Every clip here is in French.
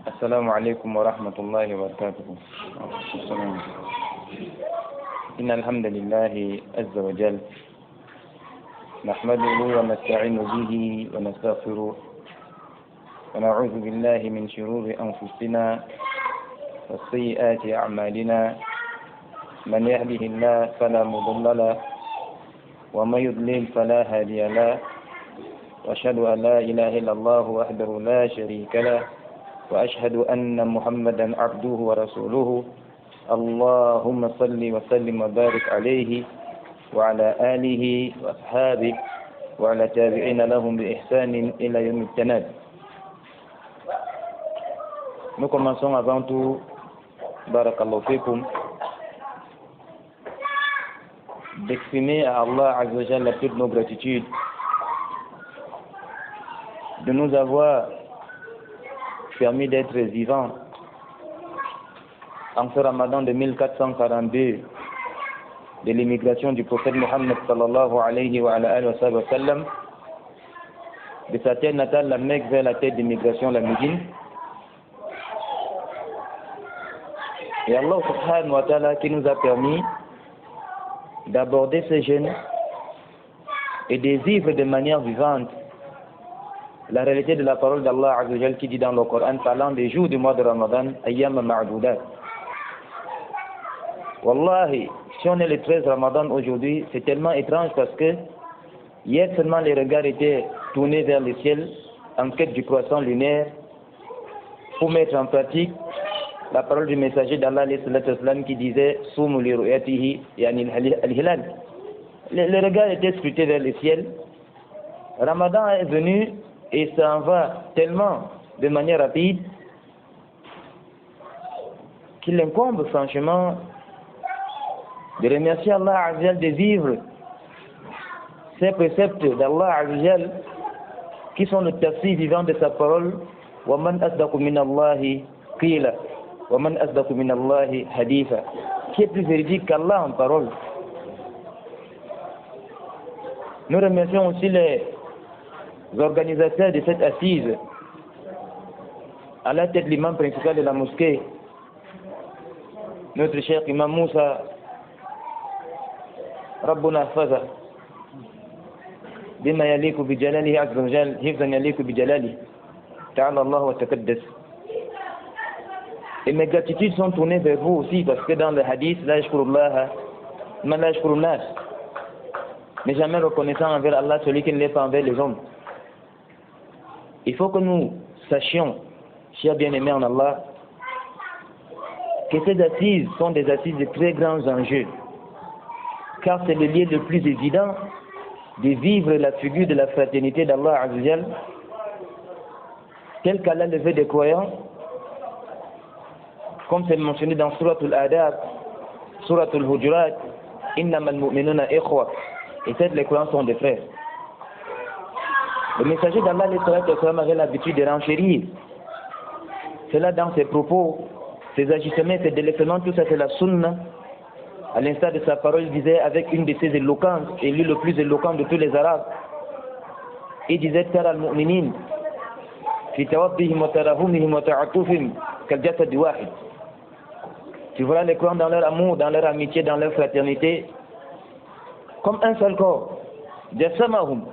السلام عليكم ورحمة الله وبركاته. إن الحمد لله عز وجل نحمده ونستعين به ونستغفره ونعوذ بالله من شرور أنفسنا وسيئات أعمالنا. من يهده الله فلا مضل له ومن يضلل فلا هادي له، وأشهد أن لا إله إلا الله وحده لا شريك له، وأشهد أن محمدا عبده ورسوله. اللهم صل وسلم وبارك عليه وعلى آله وأصحابه وعلى تابعين لهم بإحسان إلى يوم التناد. Nous commençons avant tout, barakallahu fikum, d'exprimer à Allah Azza wa Jalla toute nos gratitudes de nous avoir permis d'être vivants en ce Ramadan de 1442 de l'immigration du prophète Mohammed sallallahu alayhi wa sallam de sa terre natale, la Mecque, vers la terre d'immigration, la Médine. Et Allah subhanahu wa ta'ala qui nous a permis d'aborder ces jeunes et de vivre de manière vivante la réalité de la parole d'Allah Azza wa Jal qui dit dans le Coran, parlant des jours du mois de Ramadan, Ayyam ma'doudat. Wallahi, si on est le 13 Ramadan aujourd'hui, c'est tellement étrange parce que hier seulement les regards étaient tournés vers le ciel en quête du croissant lunaire pour mettre en pratique la parole du messager d'Allah qui disait Soumu li ru'yatihi yani al-hilal. Les regards étaient scrutés vers le ciel. Ramadan est venu et ça en va tellement de manière rapide qu'il incombe franchement de remercier Allah Azza wa Jal de vivre ces préceptes d'Allah Azza wa Jal qui sont le tafsir vivant de sa parole. Wa man asdaqu min Allahi qila wa man asdaqu min Allahi haditha. Qui est plus véridique qu'Allah en parole? Nous remercions aussi les organisateurs de cette assise, à la tête de l'imam principal de la mosquée, notre cher imam Moussa, Rabbuna Ahfaza, bima yaliku bi jalalihi azza wa jal, hifzan yaliku bi jalalihi, ta'ala Allah wa taqaddas. Et mes gratitudes sont tournées vers vous aussi, parce que dans le hadith, la yashkurullah, man la yashkurun nas, n'est jamais reconnaissant envers Allah celui qui ne l'est pas envers les hommes. Il faut que nous sachions, chers bien-aimés en Allah, que ces assises sont des assises de très grands enjeux, car c'est le lieu le plus évident de vivre la figure de la fraternité d'Allah Azza wa Jal, tel qu'Allah le veut des croyants, comme c'est mentionné dans Surat al-Adab, Surat al-Hujurat, Innamal mu'minuna ikhwa, et c'est les croyants sont des frères. Le messager d'Allah avait l'habitude de renchérir. Cela dans ses propos, ses agissements, ses délectements, tout ça c'est la sunna. À l'instar de sa parole, il disait avec une de ses éloquences, et lui le plus éloquent de tous les Arabes, il disait Tara al-mu'minin fi tawabbihim wa tarahumihim wa ta'atufihim kal jasad wahid. Tu verras les croyants dans leur amour, dans leur amitié, dans leur fraternité, comme un seul corps. Jassamahum.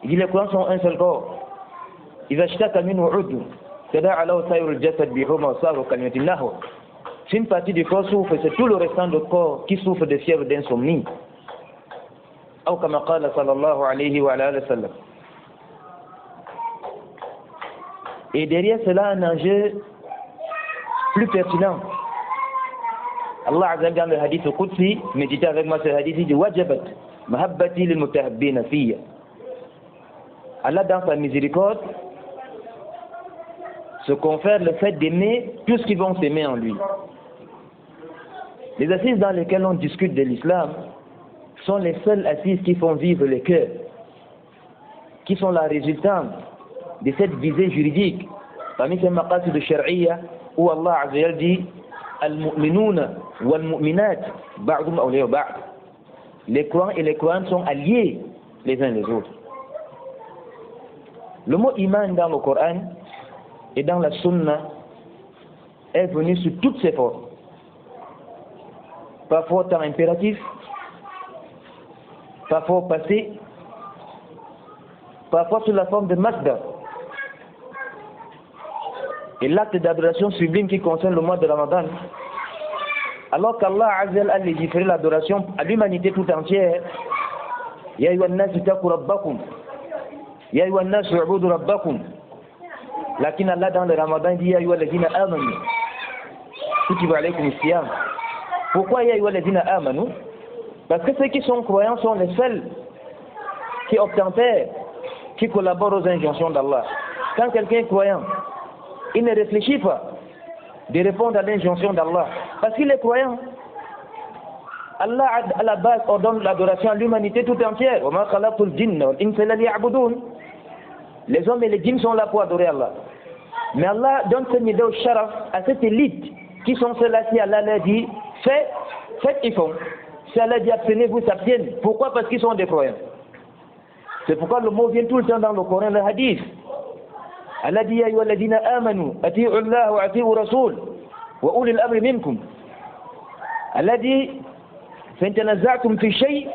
Il dit les croyants sont un seul corps. Si une partie du corps souffre, c'est tout le restant du corps qui souffre de fièvre d'insomnie. Et derrière cela, un enjeu plus pertinent. Allah Azza wa Jalla dans le hadith au Qudsi, méditez avec moi ce hadith, il dit Wajabat mahabbati lil mutahabbina fiyya. Allah dans sa miséricorde se confère le fait d'aimer tous ceux qui vont s'aimer en lui. Les assises dans lesquelles on discute de l'islam sont les seules assises qui font vivre les cœurs, qui sont la résultante de cette visée juridique. Parmi ces maqasid de Shar'iyya où Allah Azza wa Jalla dit Al-mu'minuna wal-mu'minat ba'dhum awliya ba'd. Les croyants et les croyantes sont alliés les uns les autres. Le mot iman dans le Coran et dans la Sunna est venue sous toutes ses formes. Parfois au temps impératif, parfois au passé, parfois sous la forme de masdar. Et l'acte d'adoration sublime qui concerne le mois de Ramadan, alors qu'Allah a légiféré l'adoration à l'humanité tout entière, Ya ayyuhan nas ittaqu rabbakum, Ya ayyuhan nas u'budu rabbakum. Lakin Allah dans le Ramadan dit Ya ayyuhal ladhina amanu, kutiba alaykum as-siyam. Pourquoi Ya ayyuhal ladhina amanu? Parce que ceux qui sont croyants sont les seuls qui obtempèrent, qui collaborent aux injonctions d'Allah. Quand quelqu'un est croyant, il ne réfléchit pas de répondre à l'injonction d'Allah, parce qu'il est croyant. Allah à la base ordonne l'adoration à l'humanité tout entière. Les hommes et les djinns sont là pour adorer Allah. Mais Allah donne ce nida au sharaf à cette élite qui sont ceux-là si Allah leur dit faites, ils font. Si Allah dit abstenez-vous, s'abstiennent. Pourquoi? Parce qu'ils sont des croyants. C'est pourquoi le mot vient tout le temps dans le Coran, le hadith. Allah dit Ya ayyuhal ladhina amanu ati'u Allah wa ati'u rasul wa ulil amri minkum. Allah dit فإن تنازعتم في شيء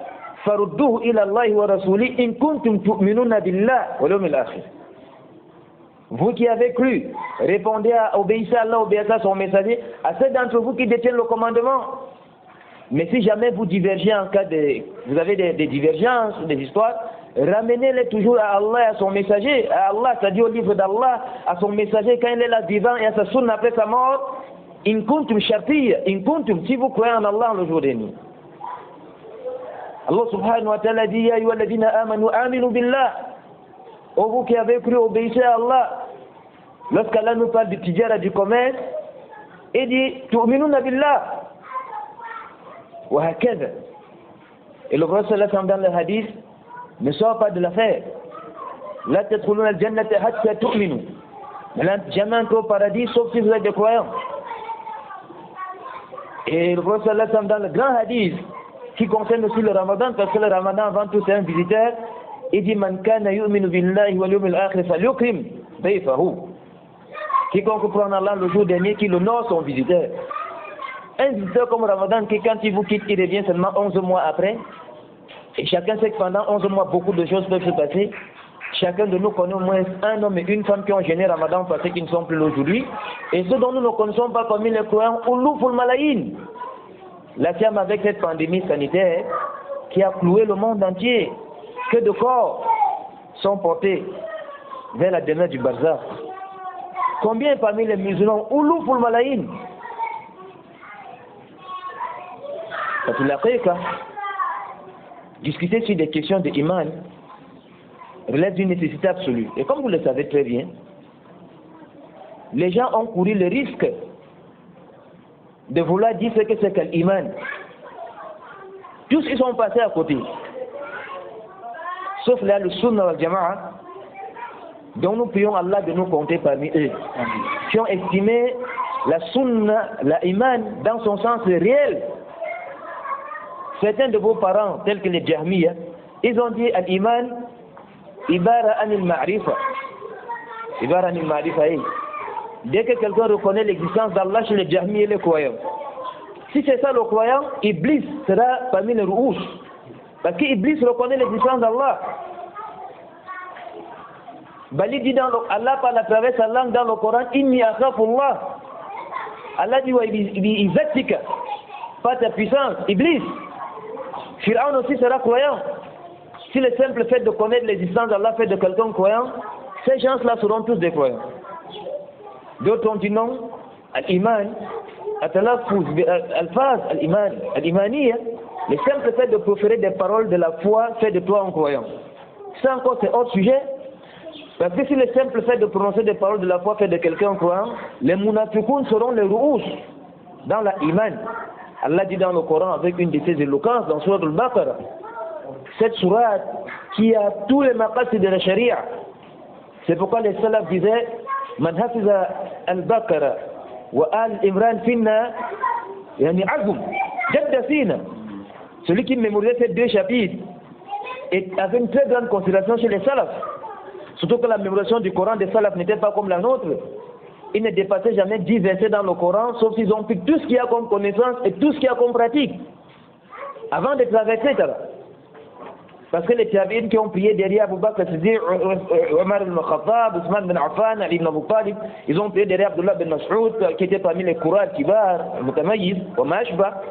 فردوه إلى الله ورسوله إن كنتم تؤمنون بالله واليوم الآخر. Vous qui avez cru, répondez à obéissez à Allah, obéissez à son messager, à ceux d'entre vous qui détiennent le commandement. Mais si jamais vous divergez en cas de, vous avez des divergences, des histoires, ramenez-les toujours à Allah et à son messager, à Allah, c'est-à-dire au livre d'Allah, à son messager quand il est là vivant et à sa sunna après sa mort. In kuntum shartiyya, in kuntum, si vous croyez en Allah le jour dernier. Allah subhanahu wa ta'ala dit Ya ayyuhal ladhina amanu aminu billah. Oh vous qui avez cru, obéissez à Allah. Lorsqu'Allah nous parle du tijara, du commerce, il dit tu'minuna billah wa hakadha. Et le prophète sallallahu alayhi wa sallam dans le hadith ne sort pas de l'affaire. La tadkhuluna al-jannata hatta tu'minu. Jamais entrer au paradis sauf si vous êtes des croyants. Et le prophète sallallahu alayhi wa sallam dans le grand hadith qui concerne aussi le Ramadan, parce que le Ramadan avant tout c'est un visiteur, il dit Man kana yu'minu billahi wal yawmil akhir falyukrim dayfahu. Quiconque prend Allah le jour dernier, qui l'honore son visiteur. Un visiteur comme Ramadan qui quand il vous quitte, il revient seulement 11 mois après. Et chacun sait que pendant 11 mois beaucoup de choses peuvent se passer. Chacun de nous connaît au moins un homme et une femme qui ont gêné Ramadan parce qu'ils ne sont plus là aujourd'hui. Et ceux dont nous ne connaissons pas parmi les croyants, Oulouful Malaïn. La Siam avec cette pandémie sanitaire qui a cloué le monde entier, que de corps sont portés vers la demeure du barzakh. Combien parmi les musulmans, Oulouful Malaïn, parce que l'après, discuter sur des questions de iman relève d'une nécessité absolue. Et comme vous le savez très bien, les gens ont couru le risque de vouloir dire ce que c'est que l'iman. Tous ils sont passés à côté. Sauf là le Sunnah wal Jama'a, dont nous prions Allah de nous compter parmi eux, qui ont estimé la Sunnah, la iman dans son sens réel. Certains de vos parents, tels que les Jahmiya, ils ont dit al-iman ibara anil ma'rifa. Ibara anil ma'rifa. Dès que quelqu'un reconnaît l'existence d'Allah chez les Jahmiya et les croyants, si c'est ça le croyant, Iblis sera parmi les rouges. Parce qu'Iblis reconnaît l'existence d'Allah. Bali dit dans Allah parle à travers sa langue dans le Coran, Inni akhafullah. Allah dit wa izatika, pas ta puissance, Iblis. Pharaon aussi sera croyant. Si le simple fait de connaître l'existence d'Allah fait de quelqu'un croyant, ces gens-là seront tous des croyants. D'autres ont dit non, al-iman, al-talaffuz, al-faz, al-iman, al-imaniya, le simple fait de proférer des paroles de la foi fait de toi un croyant. Ça encore c'est autre sujet, parce que si le simple fait de prononcer des paroles de la foi fait de quelqu'un un croyant, les munafiqoun seront les rouous dans la iman. Allah dit dans le Coran avec une de ses éloquences dans Surat al-Baqarah, cette sourate qui a tous les maqasid de la charia. C'est pourquoi les salafs disaient Man hafiza al-Baqarah wa al-Imran finna yani azum jadda fina. Celui qui mémorisait ces deux chapitres avait une très grande considération chez les salafs. Surtout que la mémorisation du Coran des salafs n'était pas comme la nôtre. ils ne dépassaient jamais 10 versets dans le Coran, sauf s'ils ont pris tout ce qu'il y a comme connaissance et tout ce qu'il y a comme pratique, avant de traverser là. Parce que les tabi'in qui ont prié derrière Abu Bakr Siddiq, Omar ibn Khattab, Ousmane bin Affan, Ali ibn Abu Talib, ils ont prié derrière Abdullah bin Mas'ud, qui était parmi les Qur'an Kibar, Mutamayyiz, wa Mashba.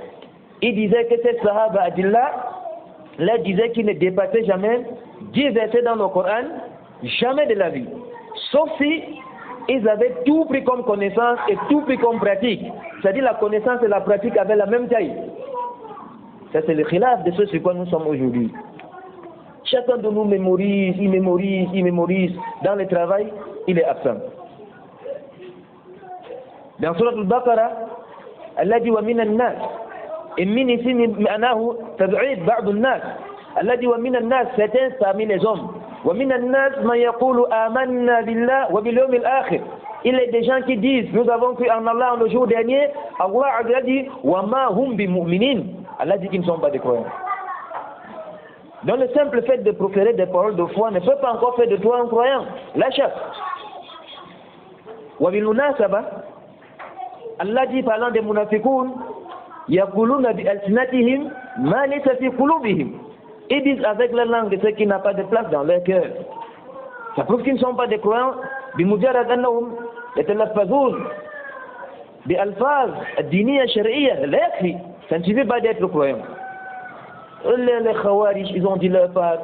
Ils disaient que ces Sahaba Adillah, là disaient qu'ils ne dépassaient jamais 10 versets dans le Coran, jamais de la vie. Sauf si ils avaient tout pris comme connaissance et tout pris comme pratique. C'est-à-dire la connaissance et la pratique avaient la même taille. Ça c'est le khilaf de ce sur quoi nous sommes aujourd'hui. Chacun de nous mémorise, il mémorise. Dans le travail, il est absent. Dans Surah Al-Baqarah, Allah dit wa minan nas. Et min ici, ma'anahu tab'id ba'd an-nas. Allah dit wa minan nas, certains parmi les hommes. Wa minan nas man yaqulu amanna billah wa bil yawmil akhir. Il y a des gens qui disent nous avons cru en Allah le jour dernier. Allah a dit wa ma hum bi mu'minin. Allah dit qu'ils ne sont pas des croyants. Donc le simple fait de proférer des paroles de foi ne peut pas encore faire de toi un croyant. La chasse. Wa bil munasaba, Allah dit parlant des munafiqoun, yaquluna bi alsinatihim ma laysa fi qulubihim. Ils disent avec la langue ce qui n'a pas de place dans leur cœur. Ça prouve qu'ils ne sont pas des croyants. Bi mujarrad annahum yatalaffazun bi alfaz ad-diniyya shar'iyya la yakfi. Ça ne suffit pas d'être croyant. Les Khawarij, ils ont dit leur part.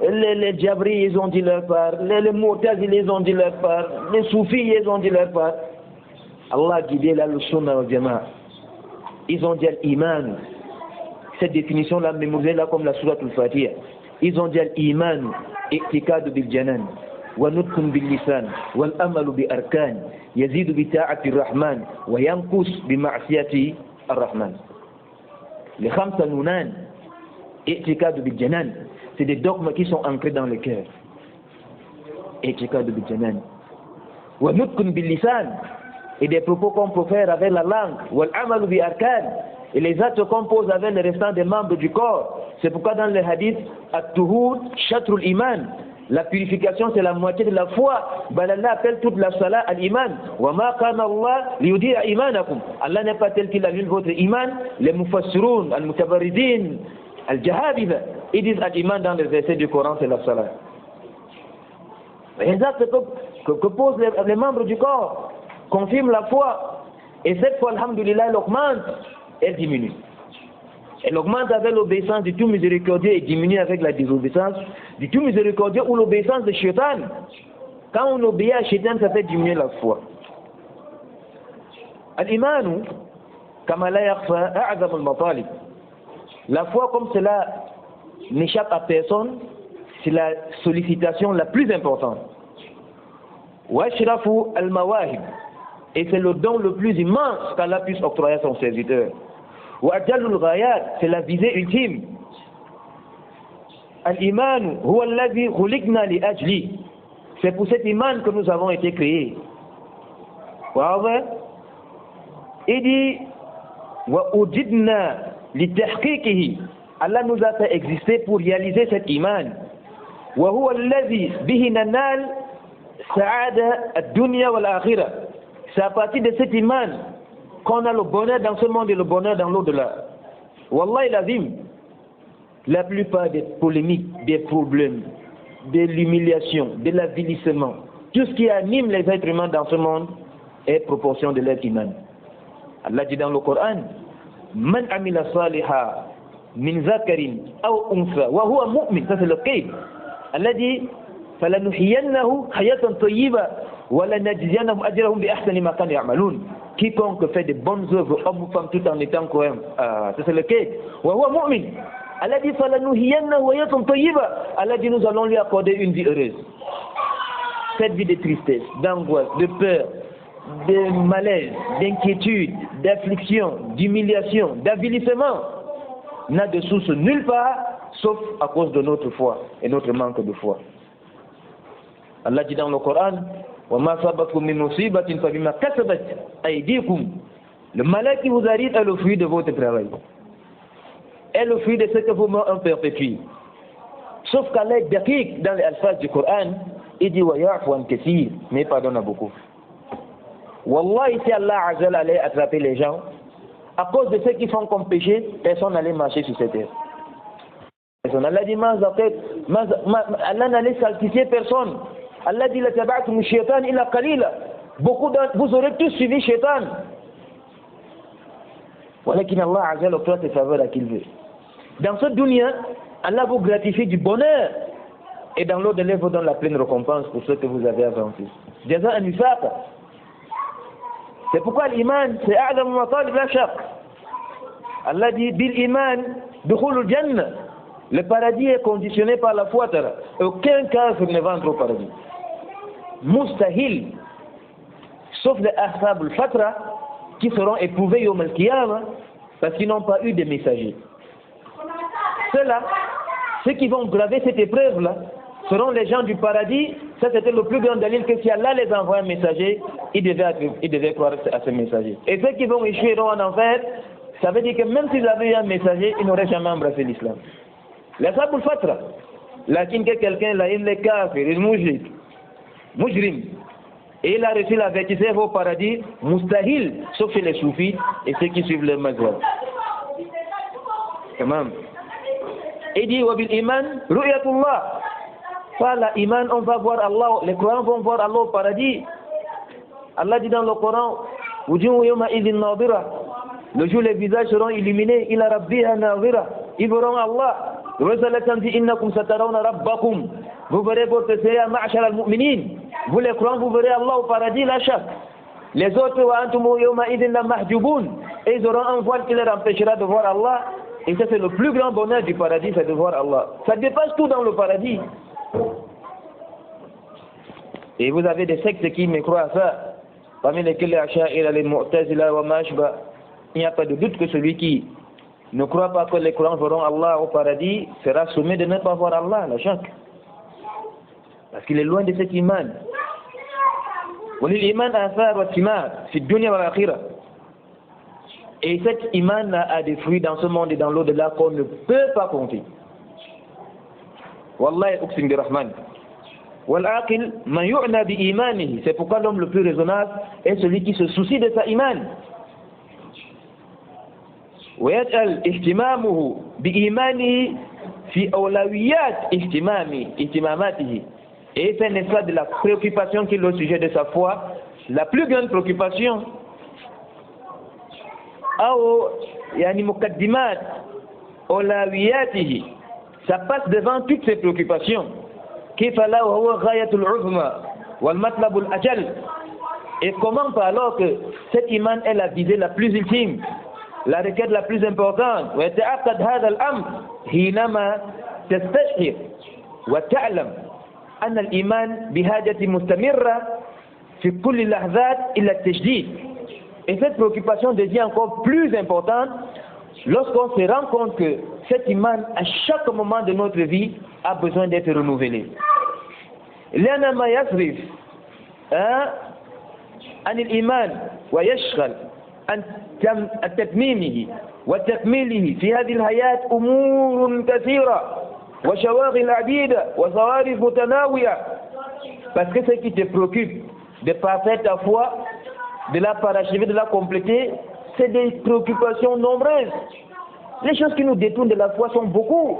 Les Jabri, ils ont dit leur part. Les Mu'tazili, ils ont dit leur part. Les Soufis, ils ont dit leur part. Allah guidé la Sunnah wal Jama'a. Ils ont dit l'iman. Cette définition-là, mémorisez-la comme la Surah Al-Fatiha. Ils ont dit l'iman, i'tikad bil janan, wa nutqun bil lisan, wal amalu bi arkan, yazidu bi ta'ati ar-Rahman, wa yanqus bi ma'siyati ar-Rahman. Les khamsa nunan, i'tikad bil janan, c'est des dogmes qui sont ancrés dans le cœur. I'tikad bil janan. Wa nutqun bil lisan, et des propos qu'on profère avec la langue. Wal amalu bi arkan, et les actes qu'on pose avec le restant des membres du corps. C'est pourquoi dans le hadith, at-tuhur shatrul iman, la purification c'est la moitié de la foi. Allah appelle toute la salat al-iman. Wa ma kana Allah liyudi'a imanakum. Allah n'est pas tel qu'il annule votre iman. Les mufassirun, al-mutabaridin, al-jahabida, ils disent al-iman dans le verset du Coran, c'est la salat. Les actes que posent les membres du corps confirment la foi. Et cette foi, alhamdulillah, elle augmente, elle diminue. Elle augmente avec l'obéissance du tout miséricordieux et diminue avec la désobéissance du tout miséricordieux ou l'obéissance de Shaitan. Quand on obéit à Shaitan, ça fait diminuer la foi. Al-imanu, kama la yakhfa a'zam al-matalib. La foi, comme cela n'échappe à personne, c'est la sollicitation la plus importante. Wa ashrafu al-mawahib. Et c'est le don le plus immense qu'Allah puisse octroyer à son serviteur. Wa ajalul ghayat, c'est la visée ultime. Al-iman huwa alladhi khuliqna li ajli. C'est pour cet iman que nous avons été créés. Il dit wa ujidna li tahqiqihi. Allah nous a fait exister pour réaliser cet iman. Wa huwa alladhi bihi nanal sa'ada ad-dunya wal akhirah. C'est à partir de cet iman qu'on a le bonheur dans ce monde et le bonheur dans l'au-delà. Wallahi l'azim, la plupart des polémiques, des problèmes, de l'humiliation, de l'avilissement, tout ce qui anime les êtres humains dans ce monde est proportion de leur iman. Allah dit dans le Coran, Man amila saliha min zakarin aw unsa wa huwa mu'min. Ça c'est le qaid. Allah dit, falanuhiyannahu hayatan tayyiba. Quiconque fait de bonnes œuvres, homme ou femme, tout en étant croyant, ça c'est le cas. Allah dit, Allah dit, nous allons lui accorder une vie heureuse. Cette vie de tristesse, d'angoisse, de peur, de malaise, d'inquiétude, d'affliction, d'humiliation, d'avilissement n'a de source nulle part, sauf à cause de notre foi et notre manque de foi. Allah dit dans le Coran, le malheur qui vous arrive est le fruit de votre travail. Est le fruit de ce que vos mains ont perpétué. Sauf qu'Allah Daqiq dans les alphabets du Coran, il dit mais pardonne à beaucoup. Wallahi, si Allah Azza allait attraper les gens, à cause de ceux qui font comme péché, personne n'allait marcher sur cette terre. Allah dit, Allah n'allait saltifier personne. Allah dit, beaucoup d'entre vous aurez tous suivi Shaitan. Voilà qu'il Allah Azza octroie ses faveurs à qui il veut. Dans ce dunya, Allah vous gratifie du bonheur. Et dans l'au-delà, vous donne la pleine récompense pour ce que vous avez avancé. Jaza an-nifaq. C'est pourquoi l'iman, c'est a'zam matalib la shaq. Allah dit, bil iman, dukhulul jannah. Le paradis est conditionné par la foi. Aucun kafir ne va entrer au paradis. Mustahil. Sauf les ahsab al-fatra qui seront éprouvés yawm al-qiyamah parce qu'ils n'ont pas eu de messagers. Ceux-là, ceux qui vont graver cette épreuve-là, seront les gens du paradis. Ça, c'était le plus grand dalil que si Allah les envoie un messager, ils devaient croire à ce messager. Et ceux qui vont échouer en enfer, ça veut dire que même s'ils avaient eu un messager, ils n'auraient jamais embrassé l'islam. L'ashabul fatra, lakin que quelqu'un là, il est kafir, il est mujrim, et il a reçu l'avertissement au paradis, mustahil, sauf chez les soufis et ceux qui suivent le mazhab. Tamam. Il dit, wa bil iman, ru'yatullah. Par la iman, on va voir Allah, les croyants vont voir Allah au paradis. Allah dit dans le Coran, wujuhu yawma idhin nadira. Le jour les visages seront illuminés, ila rabbiha nadira. Ils verront Allah. Vous verrez votre Seigneur, ma'ashara al-mu'minin. Vous les croyants, vous verrez Allah au paradis, la chaque. Les autres, wa antum yawma idhin la mahjubun. Et ils auront un voile qui leur empêchera de voir Allah. Et ça, c'est le plus grand bonheur du paradis, c'est de voir Allah. Ça dépasse tout dans le paradis. Et vous avez des sectes qui me croient à ça. Parmi lesquels les Asha'ira, les Mu'tazila, wa Mashba. Il n'y a pas de doute que celui qui ne croit pas que les croyants verront Allah au paradis sera sommé de ne pas voir Allah, la chaque. Parce qu'il est loin de cet iman. Et cet iman a des fruits dans ce monde et dans l'au-delà qu'on ne peut pas compter. Wallahi uqsim bi rahman. Wal-aqil man yu'na bi imanihi. C'est pourquoi l'homme le plus raisonnable est celui qui se soucie de sa iman. ويجعل اهتمامه بإيمانه في أولويات اهتماماته. Et c'est n'est pas de la préoccupation qui est le sujet de sa foi, la plus grande préoccupation. أو يعني مقدمات أولوياته. Ça passe devant toutes ces préoccupations. كيف لا وهو غاية العظمى والمطلب الأجل. Et comment alors que cette iman est la visée la plus ultime, la requête la plus importante. ويتأكد هذا الأمر حينما تستشعر وتعلم أن الإيمان بحاجة مستمرة في كل اللحظات إلى التجديد. Et cette préoccupation devient encore plus importante lorsqu'on se rend compte que cet iman, à chaque moment de notre vie, a besoin d'être renouvelé. لأن ما يصرف عن الإيمان ويشغل عن تتميمه وتكميله في هذه الحياة أمور كثيرة وشواغل عديدة وصوارف متناوية. Parce que ce qui te préoccupe de parfaire ta foi, de la parachever, de la compléter, c'est des préoccupations nombreuses. Les choses qui nous détournent de la foi sont beaucoup.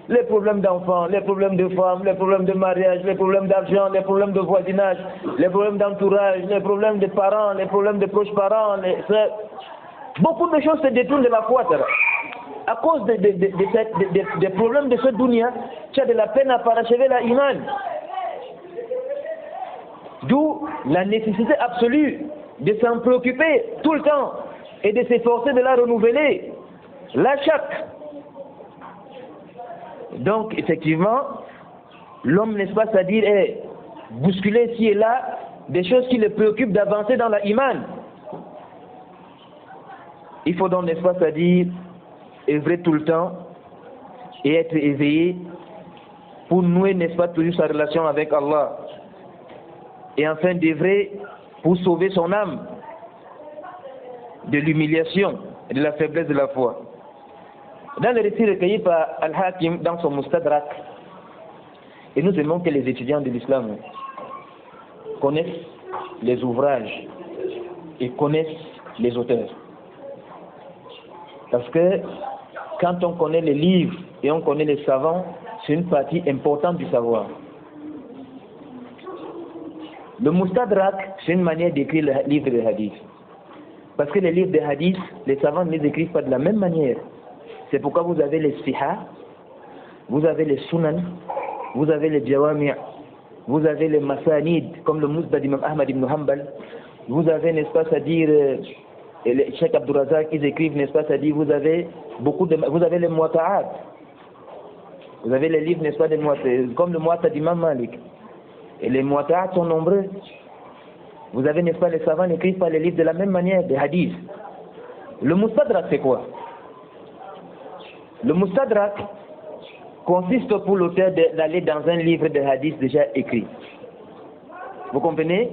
Les problèmes d'enfants, les problèmes de femmes, les problèmes de mariage, les problèmes d'argent, les problèmes de voisinage, les problèmes d'entourage, les problèmes de parents, les problèmes de proches parents. Beaucoup de choses se détournent de la foi. À cause des problèmes de ce dunya, tu as de la peine à parachever la iman. D'où la nécessité absolue de s'en préoccuper tout le temps et de s'efforcer de la renouveler. La chaque. Donc, effectivement, l'homme, n'est-ce pas, c'est-à-dire est bousculé ici et là des choses qui le préoccupent d'avancer dans la iman. Il faut donc, n'est-ce pas, c'est-à-dire œuvrer tout le temps et être éveillé pour nouer, n'est-ce pas, toujours sa relation avec Allah. Et enfin d'œuvrer pour sauver son âme de l'humiliation et de la faiblesse de la foi. Dans le récit recueilli par Al-Hakim dans son Mustadrak, et nous aimons que les étudiants de l'islam connaissent les ouvrages et connaissent les auteurs. Parce que quand on connaît les livres et on connaît les savants, c'est une partie importante du savoir. Le Mustadrak, c'est une manière d'écrire le livre des hadiths. Parce que les livres des hadiths, les savants ne les écrivent pas de la même manière. C'est pourquoi vous avez les Sihah, vous avez les Sunan, vous avez les Jawami', vous avez les Masanid, comme le Musnad d'Imam Ahmad ibn Hanbal, vous avez, n'est-ce pas, c'est-à-dire, les Cheikh Abdul Razak, ils écrivent, n'est-ce pas, c'est-à-dire, vous avez les Muata'at, vous avez les livres, n'est-ce pas, des Muata'at, comme le Muata'at d'Imam Malik. Et les Muata'at sont nombreux. Vous avez, n'est-ce pas, les savants n'écrivent pas les livres de la même manière, des hadiths. Le Mustadrak, c'est quoi? Le Mustadrak consiste pour l'auteur d'aller dans un livre de hadiths déjà écrit. Vous comprenez?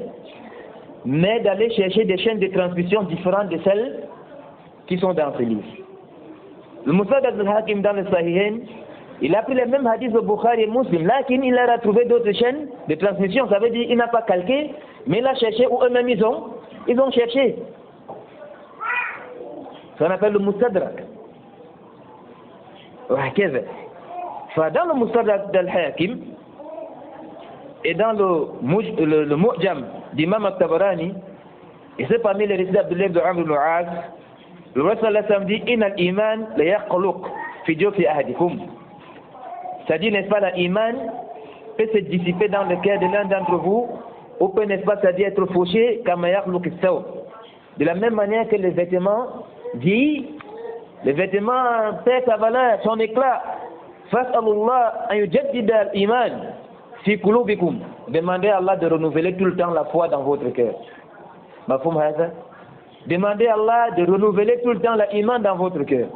Mais d'aller chercher des chaînes de transmission différentes de celles qui sont dans ce livre. Le Mustadrak al-Hakim dans le Sahihain, il a pris les mêmes hadiths de Bukhari et Muslim. Là, il a retrouvé d'autres chaînes de transmission. Ça veut dire qu'il n'a pas calqué, mais il a cherché où eux-mêmes ils ont cherché. Ça s'appelle le Mustadrak. Dans le Mustadrak d'Al-Hakim et dans le Mu'jam d'Imam al-Tabarani, et c'est parmi les récits d'Abdullah ibn Amr ibn al-As, le Rasul sallallahu alayhi wa sallam dit Inna al-iman la yakhluq fi jawfi ahadikum. C'est-à-dire, n'est-ce pas, l'iman peut se dissiper dans le cœur de l'un d'entre vous, ou peut, n'est-ce pas, c'est-à-dire être fauché, kama yakhluq as-saw. De la même manière que les vêtements vieillissent, les vêtements perdent sa valeur, son éclat. Fas'alullah an yujaddida al-iman fi qulubikum. Demandez à Allah de renouveler tout le temps la foi dans votre cœur. Mafhum hadha? Demandez à Allah de renouveler tout le temps l'iman dans votre cœur.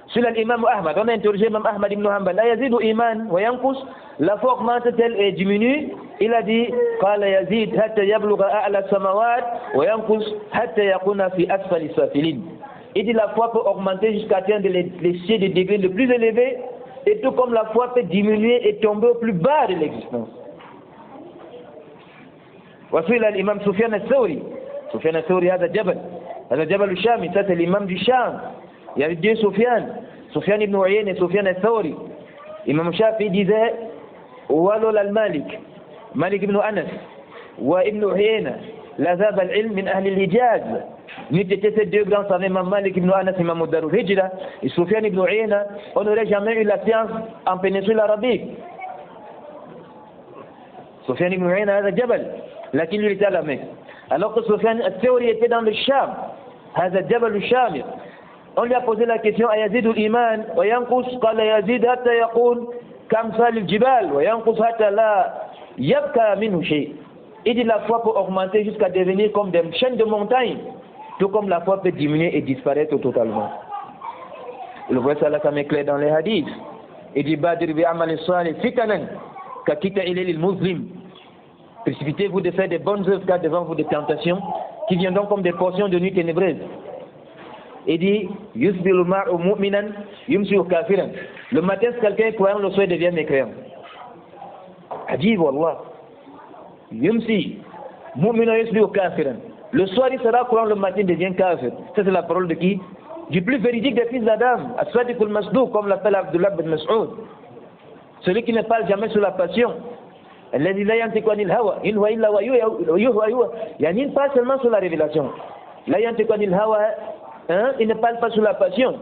Sur l'imam Ahmad, on a interrogé l'imam Ahmad ibn Hanbal. La yazidu iman wa yanqus. La foi augmente-t-elle et diminue? Il a dit qala yazid hatta yablugha a'la samawat wa yanqus hatta yakuna fi asfali safilin. Il dit la foi peut augmenter jusqu'à atteindre les cieux des degrés les plus élevés, et tout comme la foi peut diminuer et tomber au plus bas de l'existence. Voici l'imam Sufyan al-Thawri. Sufyan al-Thawri, هذا جبل الشام, ça c'est l'imam du Sham. Il y avait deux Sufyan, Sufyan ibn Uyayna et Sufyan al-Thawri. Imam Shafi disait Walol al-Malik, Malik ibn Anas, wa ibn Uyayna, lazab al-ilm min ahli al-Hijaz. Nous étions ces deux grands savants, Imam Malik ibn Anas et Imam Darul Hijra, et Sufyan ibn Uyayna, on n'aurait jamais eu la science en péninsule arabique. Sufyan ibn Uyayna هذا جبل, laquelle lui était à la Mecque. Alors que Sufyan al-Thawri était dans le Sham, هذا جبل الشام. On lui a posé la question ayazidu al-iman wa yanqus, qala yazid hatta yaqul kamsal al-jibal wa yanqus hatta la yabqa minhu shay. Il dit la foi peut augmenter jusqu'à devenir comme des chaînes de montagnes, tout comme la foi peut diminuer et disparaître totalement. Le voit ça là comme clair dans les hadiths. Il dit badir bi amal salih fitanan ka kita ilal al-muslim. Précipitez-vous de faire des bonnes œuvres car devant vous des tentations qui viendront comme des portions de nuit ténébreuse. Il dit yusbilu mar'u mu'minan yumsi kafiran. Le matin, si quelqu'un est croyant, le soir devient mécréant. Ajib wallah. Yumsi mu'minan yusbi kafiran. Le soir il sera croyant, le matin devient kafir. Ça c'est la parole de qui? Du plus véridique des fils d'Adam, as-sadiq al-masduq, comme l'appelle Abdullah ibn Mas'ud. Celui qui ne parle jamais sur la passion. الذي لا ينطق عن الهوى إن هو إلا وحي. يعني il ne parle seulement sur la révélation. لا ينطق عن الهوى, il ne parle pas sur la passion.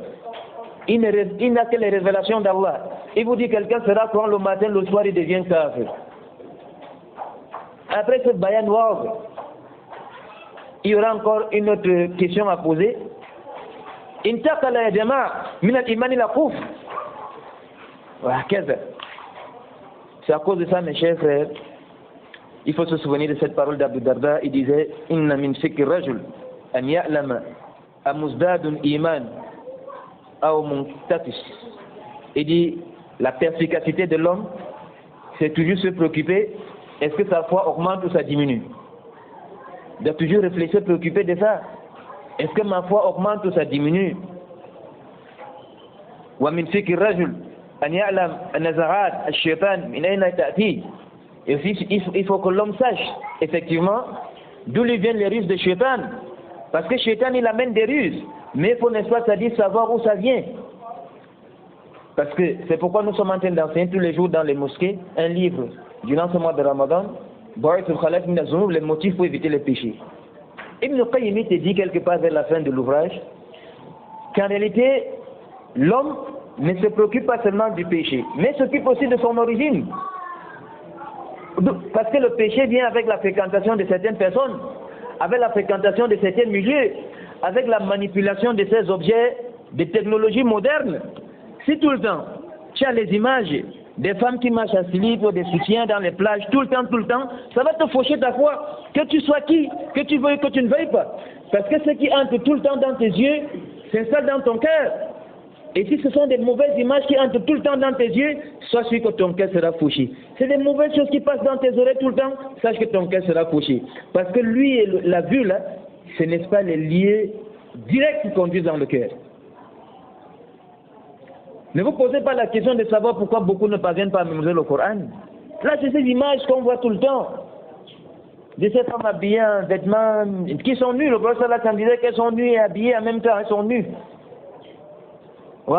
Il n'a que les révélations d'Allah. Il vous dit quelqu'un sera croyant le matin, le soir il devient kafir. Après ce bayan noir, il y aura encore une autre question à poser. انتقل يا جماعة من الإيمان إلى الكفر وهكذا. C'est à cause de ça, mes chers frères, il faut se souvenir de cette parole d'Abu Darda. Il disait inna min fikri rajul an ya'lama amuzdadun iman aw muntatis. Il dit la perspicacité de l'homme, c'est toujours se préoccuper est-ce que sa foi augmente ou ça diminue. Il doit toujours réfléchir, préoccuper de ça. Est-ce que ma foi augmente ou ça diminue? Wa min fikri rajul أن يعلم النزغات الشيطان من أين تأتي. Et il faut que l'homme sache effectivement D'où lui viennent les ruses de Shaitan. Parce que Shaitan, il amène des ruses. Mais il faut, n'est-ce pas, c'est-à-dire savoir où ça vient. Parce que c'est pourquoi nous sommes en train d'enseigner tous les jours dans les mosquées un livre durant ce mois de Ramadan, les motifs pour éviter les péchés. Ibn Qayyim te dit quelque part vers la fin de l'ouvrage qu'en réalité, l'homme ne se préoccupe pas seulement du péché, mais s'occupe aussi de son origine. Parce que le péché vient avec la fréquentation de certaines personnes, avec la fréquentation de certains milieux, avec la manipulation de ces objets de technologie moderne. Si tout le temps, tu as les images des femmes qui marchent à slip, des soutiens dans les plages, tout le temps, ça va te faucher ta foi, que tu sois qui, que tu veuilles, que tu ne veuilles pas. Parce que ce qui entre tout le temps dans tes yeux, s'installe dans ton cœur. Et si ce sont des mauvaises images qui entrent tout le temps dans tes yeux, sois sûr que ton cœur sera fauché. C'est des mauvaises choses qui passent dans tes oreilles tout le temps, sache que ton cœur sera fauché. Parce que lui et la vue là, ce n'est pas les liens directs qui conduisent dans le cœur. Ne vous posez pas la question de savoir pourquoi beaucoup ne parviennent pas à mémoriser le Coran. Là, c'est ces images qu'on voit tout le temps. De ces femmes habillées en vêtements qui sont nues. Le prophète là, quand disait qu'elles sont nues et habillées en même temps, elles sont nues. Ouais.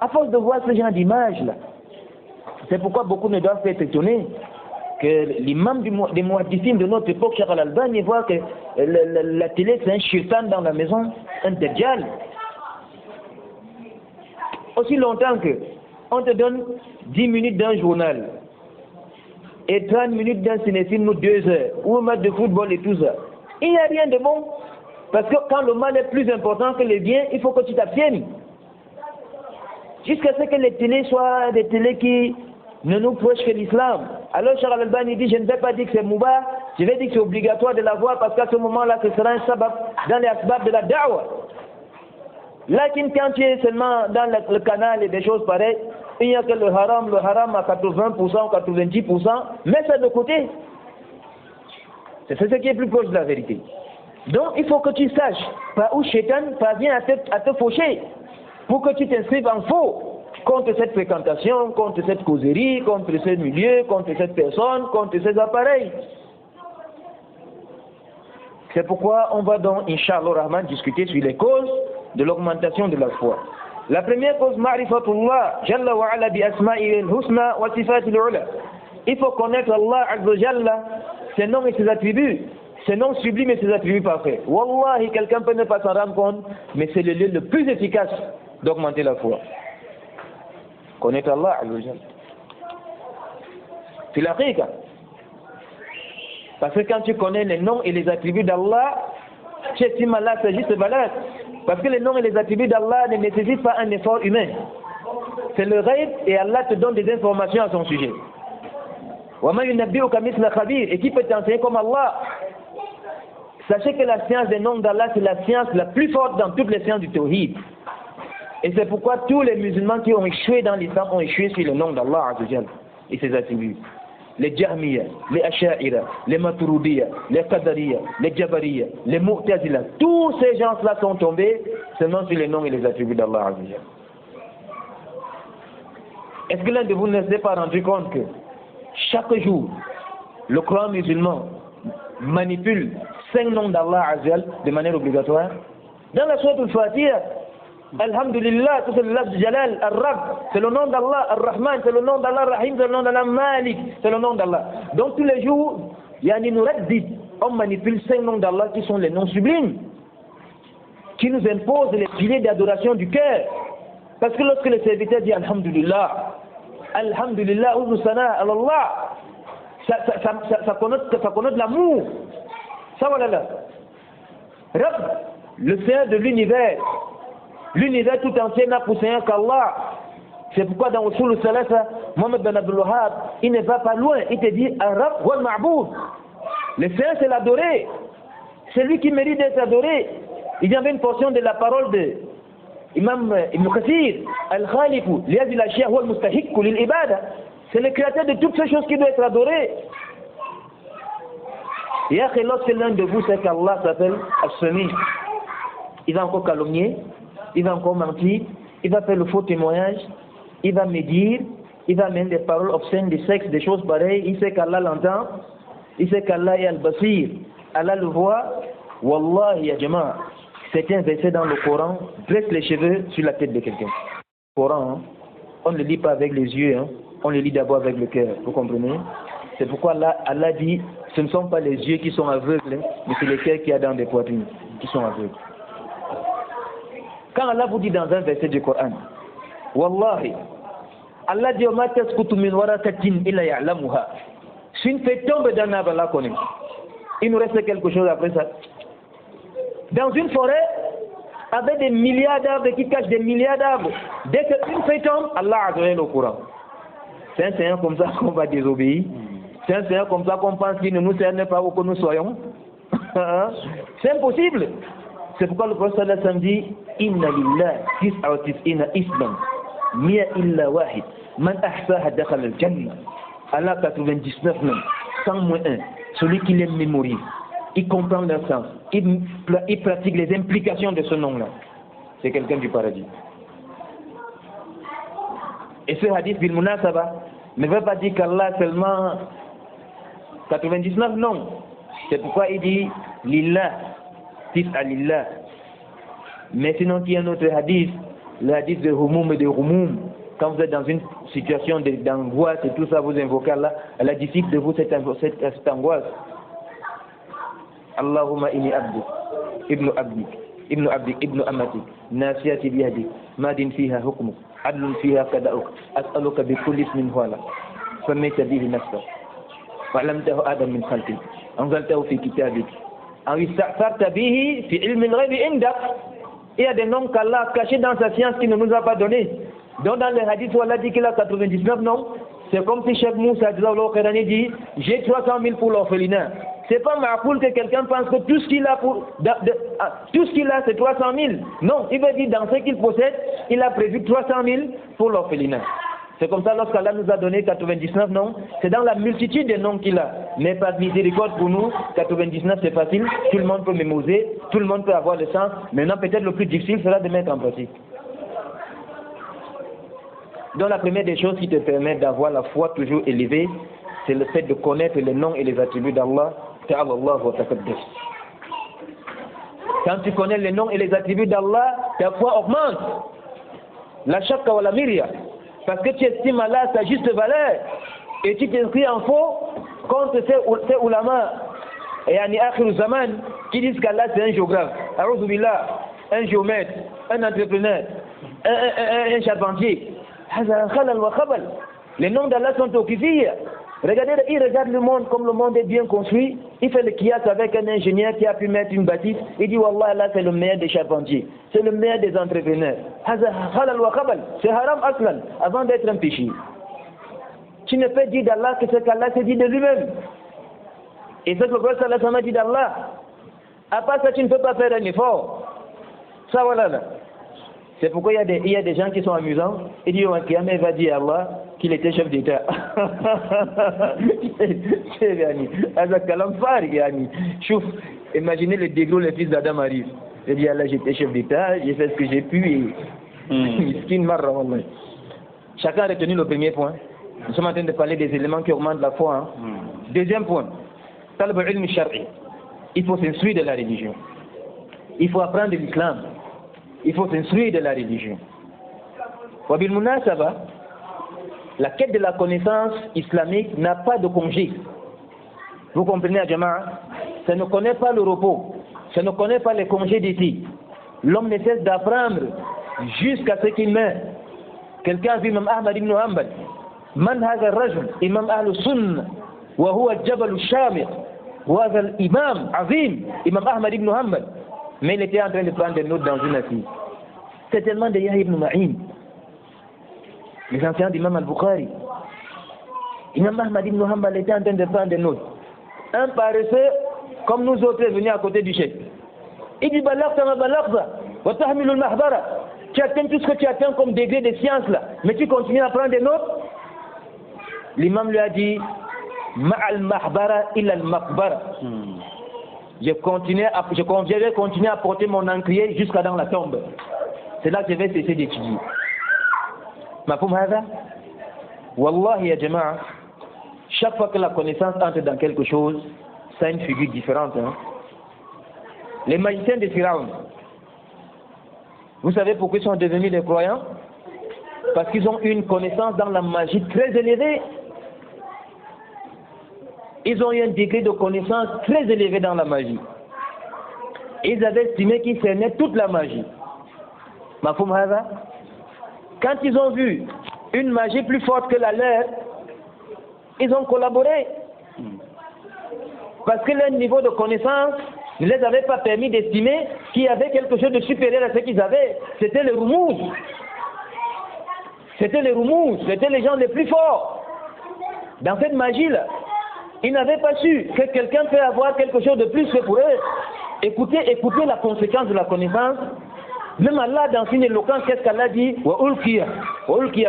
À force de voir ce genre d'images là, c'est pourquoi beaucoup ne doivent pas être étonnés que l'imam des muhaddithines de notre époque, Cheikh Al-Albani, voit que la télé c'est un shaitan dans la maison, un dajjal. Aussi longtemps que on te donne 10 minutes d'un journal et 30 minutes d'un cinéfilm ou 2 heures, ou un match de football et tout ça, il n'y a rien de bon. Parce que quand le mal est plus important que le bien, il faut que tu t'abstiennes. Jusqu'à ce que les télés soient des télés qui ne nous prêchent que l'islam. Alors Cheikh Al-Albani dit, je ne vais pas dire que c'est mouba, je vais dire que c'est obligatoire de la voir parce qu'à ce moment-là, ce sera un sabab dans les asbab de la da'wa. Là, quand tu es seulement dans le canal et des choses pareilles, il n'y a que le haram à 80% ou 90%, mets ça de côté. C'est ce qui est plus proche de la vérité. Donc, il faut que tu saches par où Shaitan parvient à te faucher pour que tu t'inscrives en faux contre cette fréquentation, contre cette causerie, contre ce milieu, contre cette personne, contre ces appareils. C'est pourquoi on va donc, Inch'Allah Rahman, discuter sur les causes de l'augmentation de la foi. La première cause, Ma'rifatullah, Jalla wa ala bi asma'i al-husna wa sifatil ula. Il faut connaître Allah Azza Jalla, ses noms et ses attributs, ses noms sublimes et ses attributs parfaits. Wallahi, quelqu'un peut ne pas s'en rendre compte, mais c'est le lieu le plus efficace d'augmenter la foi. Connaître Allah Azza Jalla. C'est la règle. Parce que quand tu connais les noms et les attributs d'Allah, tu estimes Allah sa juste valeur. Parce que les noms et les attributs d'Allah ne nécessitent pas un effort humain. C'est le rêve et Allah te donne des informations à son sujet. Et qui peut t'enseigner comme Allah? Sachez que la science des noms d'Allah, c'est la science la plus forte dans toutes les sciences du tawhid. Et c'est pourquoi tous les musulmans qui ont échoué dans l'islam ont échoué sur le nom d'Allah et ses attributs. Les Jahmiya, les Asha'ira, les Maturidiyya, les Qadariyya, les Jabariyya, les Mu'tazila, tous ces gens-là sont tombés seulement sur les noms et les attributs d'Allah. Est-ce que l'un de vous ne s'est pas rendu compte que chaque jour, le croyant musulman manipule 5 noms d'Allah de manière obligatoire? Dans la sourate Al-Fatiha, Alhamdulillah, c'est le lafz Jalal, Ar-Rab, c'est le nom d'Allah, Ar-Rahman, c'est le nom d'Allah, Rahim, c'est le nom d'Allah, Malik, c'est le nom d'Allah. Donc tous les jours, on manipule 5 noms d'Allah qui sont les noms sublimes, qui nous imposent les piliers d'adoration du cœur. Parce que lorsque le serviteur dit Alhamdulillah, Alhamdulillah, Uzusana, Allah, ça connote l'amour. Ça voilà. Rab, le Seigneur de l'univers. L'univers tout entier n'a pour Seigneur qu'Allah. C'est pourquoi dans Usul al-Salasa, Mohammed bin Abdul Wahhab, il ne va pas loin. Il te dit Ar-Rab wal Ma'boud. Le Seigneur, c'est l'adoré. C'est lui qui mérite d'être adoré. Il y avait une portion de la parole de Imam Ibn Kathir, Al-Khaliqu, Liyazi al-Ashya wal Mustahiqu lil-Ibada. C'est le créateur de toutes ces choses qui doit être adoré. Et après, lorsque l'un de vous sait qu'Allah s'appelle As-Sami, il va encore calomnier, il va encore mentir, il va faire le faux témoignage, il va médire, il va mettre des paroles obscènes, des sexes, des choses pareilles, il sait qu'Allah l'entend. Il sait qu'Allah est Al-Basir. Allah le voit. Wallahi, ya jama'a, c'est un verset dans le Coran, dresse les cheveux sur la tête de quelqu'un. Le Coran, hein, on ne le lit pas avec les yeux, hein, on le lit d'abord avec le cœur, vous comprenez? C'est pourquoi Allah dit, ce ne sont pas les yeux qui sont aveugles, hein, mais c'est le cœur qui a dans des poitrines qui sont aveugles. Quand Allah vous dit dans un verset du Coran, Wallahi, Allah dit, si une feuille tombe d'un arbre, Allah connaît. Il nous reste quelque chose après ça. Dans une forêt, avec des milliards d'arbres qui cachent des milliards d'arbres, dès qu'une feuille tombe, Allah a donné le courant. C'est un Seigneur comme ça qu'on va désobéir. C'est un Seigneur comme ça qu'on pense qu'il ne nous sert pas où que nous soyons. C'est impossible. C'est pourquoi le prophète sallallahu alayhi wa sallam dit Inna lillahi tis'a wa tis'ina isman mi'a illa wahid man ahsaha dakhala al-jannah. Allah 99 noms, 100 moins 1. Celui qui les mémorise, il comprend leur sens, il pratique les implications de ce nom-là. C'est quelqu'un du paradis. Et ce hadith bil munasaba ne veut pas dire qu'Allah a seulement 99 noms. C'est pourquoi il dit Lillah, tis'a lillah. Mais sinon, il y a un autre hadith, le hadith de Humum et de Rumum. Quand vous êtes dans une situation d'angoisse et tout ça, vous invoquez Allah, Allah dissipe de vous cette angoisse. Allahumma inni abdik, ibnu abdik, ibnu amatik, nasiyati biyadik, madin fiha hukmuk, adlun fiha qada'uk, as'aluka bi kulli ismin huwa lak, sammayta bihi nafsak, wa'lamtahu adam min khalqik, anzaltahu fi kitabik, aw ista'tharta bihi fi ilmi al-ghaybi indak. Il y a des noms qu'Allah a cachés dans sa science qu'il ne nous a pas donnés. Donc dans le hadith où Allah dit qu'il a 99 noms, c'est comme si Cheikh Moussa dit j'ai 300 000 pour l'orphelinat. C'est pas ma'koul que quelqu'un pense que tout ce qu'il a tout ce qu'il a c'est 300 000. Non, il veut dire dans ce qu'il possède, il a prévu 300 000 pour l'orphelinat. C'est comme ça lorsqu'Allah nous a donné 99 noms, c'est dans la multitude des noms qu'il a. Mais par miséricorde pour nous, 99 c'est facile, tout le monde peut mémoriser, tout le monde peut avoir le sens. Maintenant peut-être le plus difficile sera de mettre en pratique. Donc la première des choses qui te permettent d'avoir la foi toujours élevée, c'est le fait de connaître les noms et les attributs d'Allah. Quand tu connais les noms et les attributs d'Allah, ta foi augmente. La shakka wa la mirya. Parce que tu estimes Allah à sa juste valeur. Et tu t'inscris en faux contre ces ulama et akhir zaman qui disent qu'Allah c'est un géographe. A'udhu billah, un géomètre, un entrepreneur, un charpentier. Les noms d'Allah sont au kifir. Regardez, il regarde le monde comme le monde est bien construit. Il fait le qiyas avec un ingénieur qui a pu mettre une bâtisse. Il dit Wallah, Allah c'est le meilleur des charpentiers. C'est le meilleur des entrepreneurs. C'est haram aslan avant d'être un péché. Tu ne peux dire d'Allah que ce qu'Allah s'est dit de lui-même. Et ce que le prophète sallallahu alayhi wa sallam dit d'Allah. À part ça, tu ne peux pas faire un effort. Ça voilà là. C'est pourquoi il y a des gens qui sont amusants. Il dit, il va dire à Allah qu'il était chef d'État. Imaginez le dégoût, les fils d'Adam arrivent. Il dit, Allah, j'étais chef d'État, j'ai fait ce que j'ai pu. Chacun a retenu le premier point. Nous sommes en train de parler des éléments qui augmentent la foi. Hein. Deuxième point, il faut s'instruire de la religion. Il faut apprendre de l'islam. Il faut s'instruire de la religion. Wabil munasaba, la quête de la connaissance islamique n'a pas de congé. Vous comprenez, Jama'a? Ça ne connaît pas le repos. Ça ne connaît pas les congés d'ici. L'homme ne cesse d'apprendre jusqu'à ce qu'il meure. Quelqu'un a vu Imam Ahmad ibn Hanbal. Man hadha ar-rajul, Imam Ahl-Sunnah, wa huwa al-Jabal al-Shamir, wa hadha al-Imam azim, Imam Ahmad ibn Hanbal. Mais il était en train de prendre des notes dans une assise. C'est tellement de Yahya ibn Ma'in, les anciens d'Imam al-Bukhari. Imam Ahmad ibn Hanbal était en train de prendre des notes. Un paresseux, comme nous autres, est venu à côté du chef. Il dit Balaqta ma balaqta, wa tahmilu al-mahbara. Tu atteins tout ce que tu atteins comme degré de science là, mais tu continues à prendre des notes. L'imam lui a dit Ma'al mahbara illa al-maqbara. Je vais continuer à porter mon encrier jusqu'à dans la tombe. C'est là que je vais cesser d'étudier. Mafhum hada? Wallahi ya jama'a, Chaque fois que la connaissance entre dans quelque chose, ça a une figure différente. Hein. Les magiciens de Pharaon, vous savez pourquoi ils sont devenus des croyants? Parce qu'ils ont une connaissance dans la magie très élevée. Ils ont eu un degré de connaissance très élevé dans la magie. Ils avaient estimé qu'ils cernaient toute la magie. Mafhoum hadha? Quand ils ont vu une magie plus forte que la leur, ils ont collaboré. Parce que leur niveau de connaissance ne les avait pas permis d'estimer qu'il y avait quelque chose de supérieur à ce qu'ils avaient. C'était les Roumouz. C'était les Roumouz. C'était les gens les plus forts. Dans cette magie-là, ils n'avaient pas su que quelqu'un peut avoir quelque chose de plus que pour eux. Écoutez la conséquence de la connaissance. Même Allah, dans une éloquence, qu'est-ce qu'Allah dit? Wa ulkiya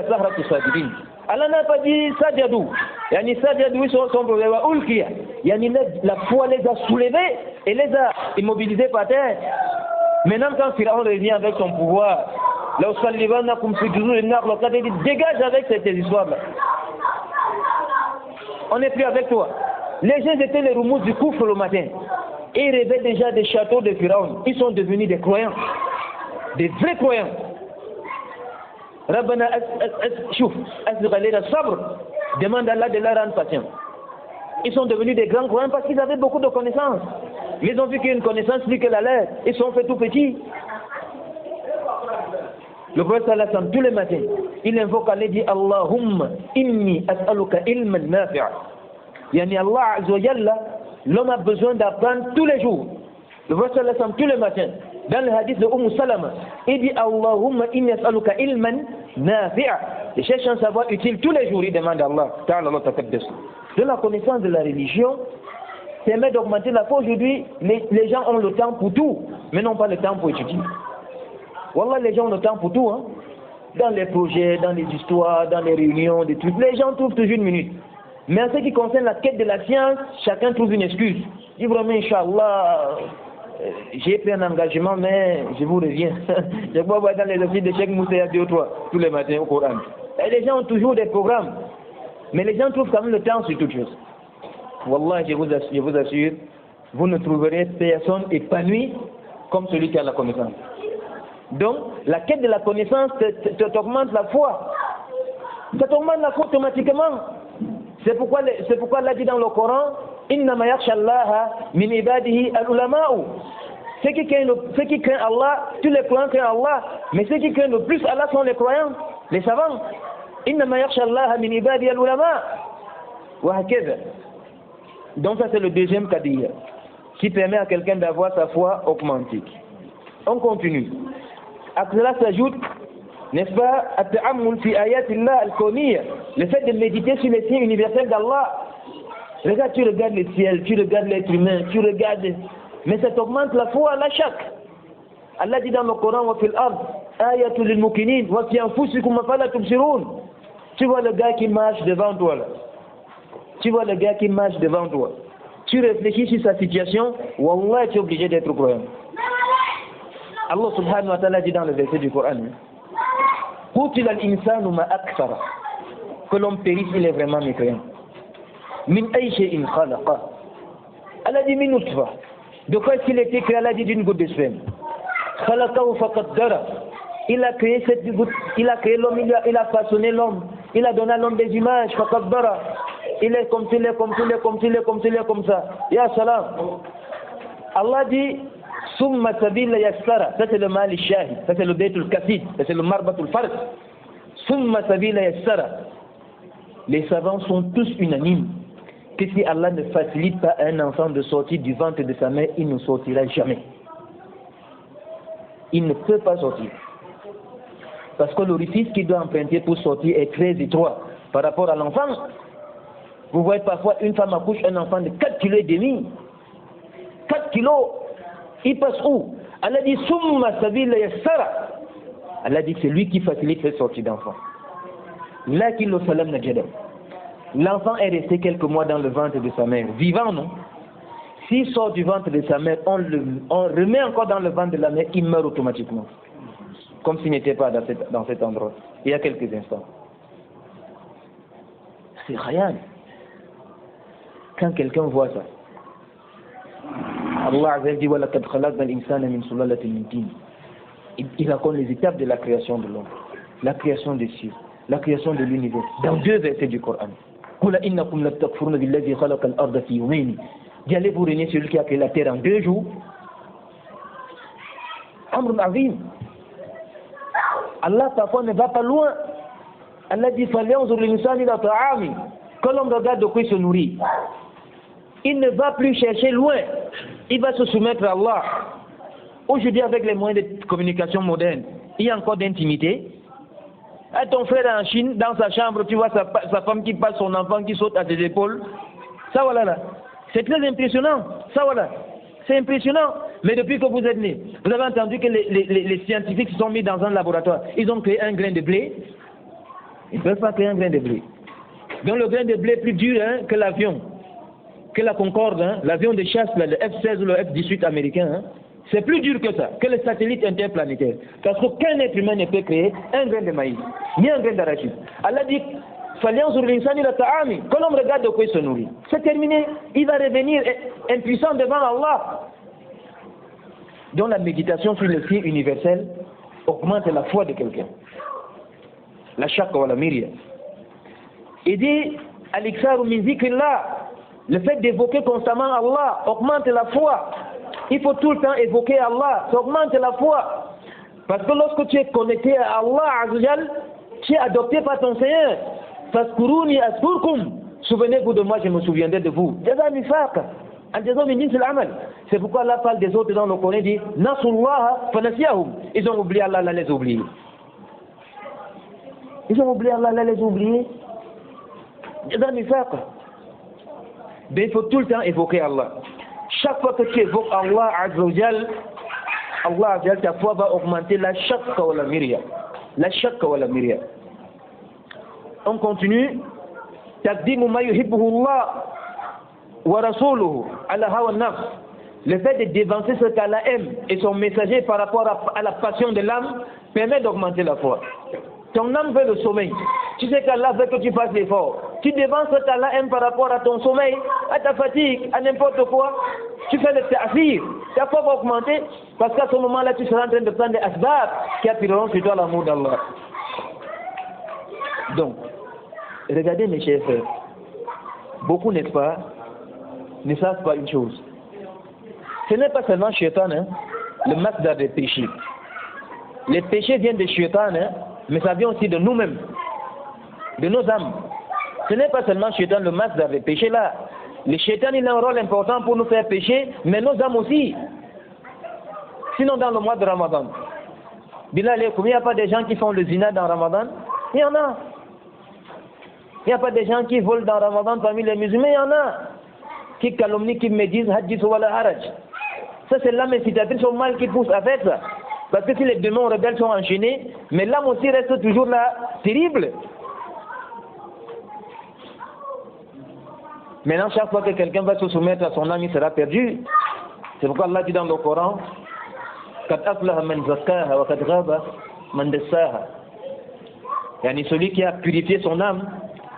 sahratu sajidin. Allah n'a pas dit sajadou. Yani sajadou, ils sont problème. Wa ulkiya. Yani la foi les a soulevés et les a immobilisés par terre. Maintenant, quand Pharaon revient avec son pouvoir, là où Salivana, comme ce jour, il dit dégage avec cette histoire-là. On n'est plus avec toi. Les gens étaient les Roumouz du Koufre le matin. Et ils rêvaient déjà des châteaux de Pharaon. Ils sont devenus des croyants. Des vrais croyants. Rabbana sabr. Demande à Allah de la rendre patient. Ils sont devenus des grands croyants parce qu'ils avaient beaucoup de connaissances. Ils ont vu qu'il y a une connaissance plus que la leur. Ils sont fait tout petits. Le prophète sallallahu alayhi wa sallam, tous les matins, il invoque Allah et dit Allahumma inni as'aluka ilman nafi'a. Yani Allah azza wa jalla, l'homme a besoin d'apprendre tous les jours. Le prophète sallallahu alayhi wa sallam, tous les matins, dans le hadith de Salama, il dit Allahumma inni as'aluka ilman nafi'a. Il cherche un savoir utile tous les jours, il demande à Allah. De la connaissance de la religion permet d'augmenter la foi. Aujourd'hui, les gens ont le temps pour tout, mais n'ont pas le temps pour étudier. Wallah, les gens ont le temps pour tout. Hein. Dans les projets, dans les histoires, dans les réunions, des trucs, les gens trouvent toujours une minute. Mais en ce qui concerne la quête de la science, chacun trouve une excuse. Dis vraiment, Inch'Allah, j'ai pris un engagement, mais je vous reviens. Je vois dans les offices de Cheikh Moussa 2 ou 3 tous les matins au Coran. Et les gens ont toujours des programmes. Mais les gens trouvent quand même le temps sur toute chose. Wallah, je vous assure, vous ne trouverez personne épanoui comme celui qui a la connaissance. Donc, la quête de la connaissance t'augmente la foi. Ça t'augmente la foi automatiquement. C'est pourquoi Allah dit dans le Coran, Innama yakhsha Allaha min ibadihi al-ulama'u. Ceux qui craignent Allah, tous les croyants craignent Allah, mais ceux qui craignent le plus Allah sont les croyants, les savants. Innama yakhsha Allaha min ibadihi al-ulama. Wa hakadha. Donc ça c'est le deuxième cas d'hier, qui permet à quelqu'un d'avoir sa foi augmentée. On continue. À cela s'ajoute, n'est-ce pas, le fait de méditer sur les signes universels d'Allah. Regarde, tu regardes le ciel, tu regardes l'être humain, tu regardes, mais ça t'augmente la foi à la chaque. Allah dit dans le Coran, wa fil ard ayatul lil mukminin wa fi anfusikum afala tubsirun. Tu vois le gars qui marche devant toi là. Tu vois le gars qui marche devant toi. Tu réfléchis sur sa situation, wallah, tu es obligé d'être croyant. Allah subhanahu wa ta'ala dit dans le verset du Coran, que l'homme périsse, il est vraiment mécréant. Min ay shay'in khalaqa. Allah dit min nutfa. De quoi est-ce qu'il était créé? Allah dit d'une goutte de sperme. Khalaqahu faqaddara. Il a créé cette goutte, il a créé l'homme, il a façonné l'homme, il a donné à l'homme des images, faqaddara. Il est comme comme ça. Ya salam. Allah dit Summa sabila yassara. Ça c'est le mal shahid, ça c'est le baytul kasid, ça c'est le marbatul farq. Summa sabila yassara. Les savants sont tous unanimes que si Allah ne facilite pas à un enfant de sortir du ventre de sa mère, il ne sortira jamais. Il ne peut pas sortir. Parce que l'orifice qu'il doit emprunter pour sortir est très étroit par rapport à l'enfant. Vous voyez parfois une femme accouche un enfant de 4,5 kg. 4 kg. Il passe où? Allah dit Summa sabila yassara. Allah dit que c'est lui qui facilite cette sortie d'enfant. Lakin lo salam najadam. L'enfant est resté quelques mois dans le ventre de sa mère, vivant, non? S'il sort du ventre de sa mère, on remet encore dans le ventre de la mère, il meurt automatiquement. Comme s'il n'était pas dans cet endroit, il y a quelques instants. C'est rien. Quand quelqu'un voit ça, Allah Azza dit وَلَقَدْ خَلَقْنَا الْإِنسَانَ مِنْ سُلَالَةٍ مِنْ طِينٍ. Il raconte les étapes de la création de l'homme, la création des cieux, la création de l'univers, dans 2 versets du Coran. قُلَ إِنَّكُمْ لَتَكْفُرُونَ بِالَّذِي خَلَقَ الْأَرْضَ فِي يَوْمَيْنِ. Allez-vous régner celui qui a créé la terre en 2 jours? Amr azim. Allah parfois ne va pas loin. Allah dit فَلْيَنْظُرْ الْإِنسَانُ إِلَى طَعَامِهِ. Quand l'homme regarde de quoi il se nourrit, il ne va plus chercher loin, il va se soumettre à Allah. Aujourd'hui, avec les moyens de communication modernes, il y a encore d'intimité. À ton frère en Chine, dans sa chambre, tu vois sa femme qui passe, son enfant qui saute à ses épaules. Ça voilà là. C'est très impressionnant. Ça voilà. C'est impressionnant. Mais depuis que vous êtes né, vous avez entendu que les scientifiques se sont mis dans un laboratoire. Ils ont créé un grain de blé. Ils ne peuvent pas créer un grain de blé. Donc le grain de blé est plus dur que l'avion, que la Concorde, l'avion de chasse, le F-16 ou le F-18 américain. C'est plus dur que ça, que les satellites interplanétaires. Parce qu'aucun être humain ne peut créer un grain de maïs, ni un grain d'arachide. Allah dit, quand l'homme regarde de quoi il se nourrit, c'est terminé. Il va revenir impuissant devant Allah. Donc la méditation sur le ciel universel augmente la foi de quelqu'un. La shakka wa la miria. Il dit, Al-Iksaru min zikrillah, le fait d'évoquer constamment Allah augmente la foi. Il faut tout le temps évoquer Allah, ça augmente la foi. Parce que lorsque tu es connecté à Allah Azzawajal, tu es adopté par ton Seigneur. Faskuruni askurkum. Souvenez-vous de moi, je me souviendrai de vous. C'est pourquoi Allah parle des autres dans le Coran, dit Nasullah fanasiyahum. Ils ont oublié Allah, Allah les oublie. Ils ont oublié Allah, Allah les oublie. Mais il faut tout le temps évoquer Allah. Chaque fois que tu évoques Allah Azzawajal, Allah Azzawajal, ta foi va augmenter la shakka wa la miria. La shakka wa la miria. On continue. Taqdimu ma yuhibbuhu Allah wa rasuluhu ala hawa nafs. Le fait de dévancer ce qu'Allah aime et son messager par rapport à la passion de l'âme permet d'augmenter la foi. Ton âme veut le sommeil. Tu sais qu'Allah veut que tu fasses l'effort. Tu dévances ce qu'Allah aime par rapport à ton sommeil, à ta fatigue, à n'importe quoi. Tu fais le ta'fir. Ta foi va augmenter parce qu'à ce moment-là, tu seras en train de prendre des asbab qui attireront sur toi l'amour d'Allah. Donc, regardez mes chers frères. Beaucoup, n'est-ce pas, ne savent pas une chose. Ce n'est pas seulement Shaitan, le masdar des péchés. Les péchés viennent de Shaitan, mais ça vient aussi de nous-mêmes, de nos âmes. Ce n'est pas seulement Shaitan le masdar des péchés là. Le Shaitan, il a un rôle important pour nous faire pécher, mais nos âmes aussi. Sinon, dans le mois de Ramadan, Bilal, il n'y a pas des gens qui font le zina dans Ramadan? Il y en a. Il n'y a pas des gens qui volent dans Ramadan parmi les musulmans? Il y en a. Qui calomnient, qui médisent, hadith wa la haraj. Ça, c'est l'âme incitatrice au mal qui pousse à faire ça. Parce que si les démons rebelles sont enchaînés, mais l'âme aussi reste toujours là, terrible. Maintenant, chaque fois que quelqu'un va se soumettre à son âme, il sera perdu. C'est pourquoi Allah dit dans le Coran, Qad aflaha man zakkaha wa qad ghaba man dassaha. Yani celui qui a purifié son âme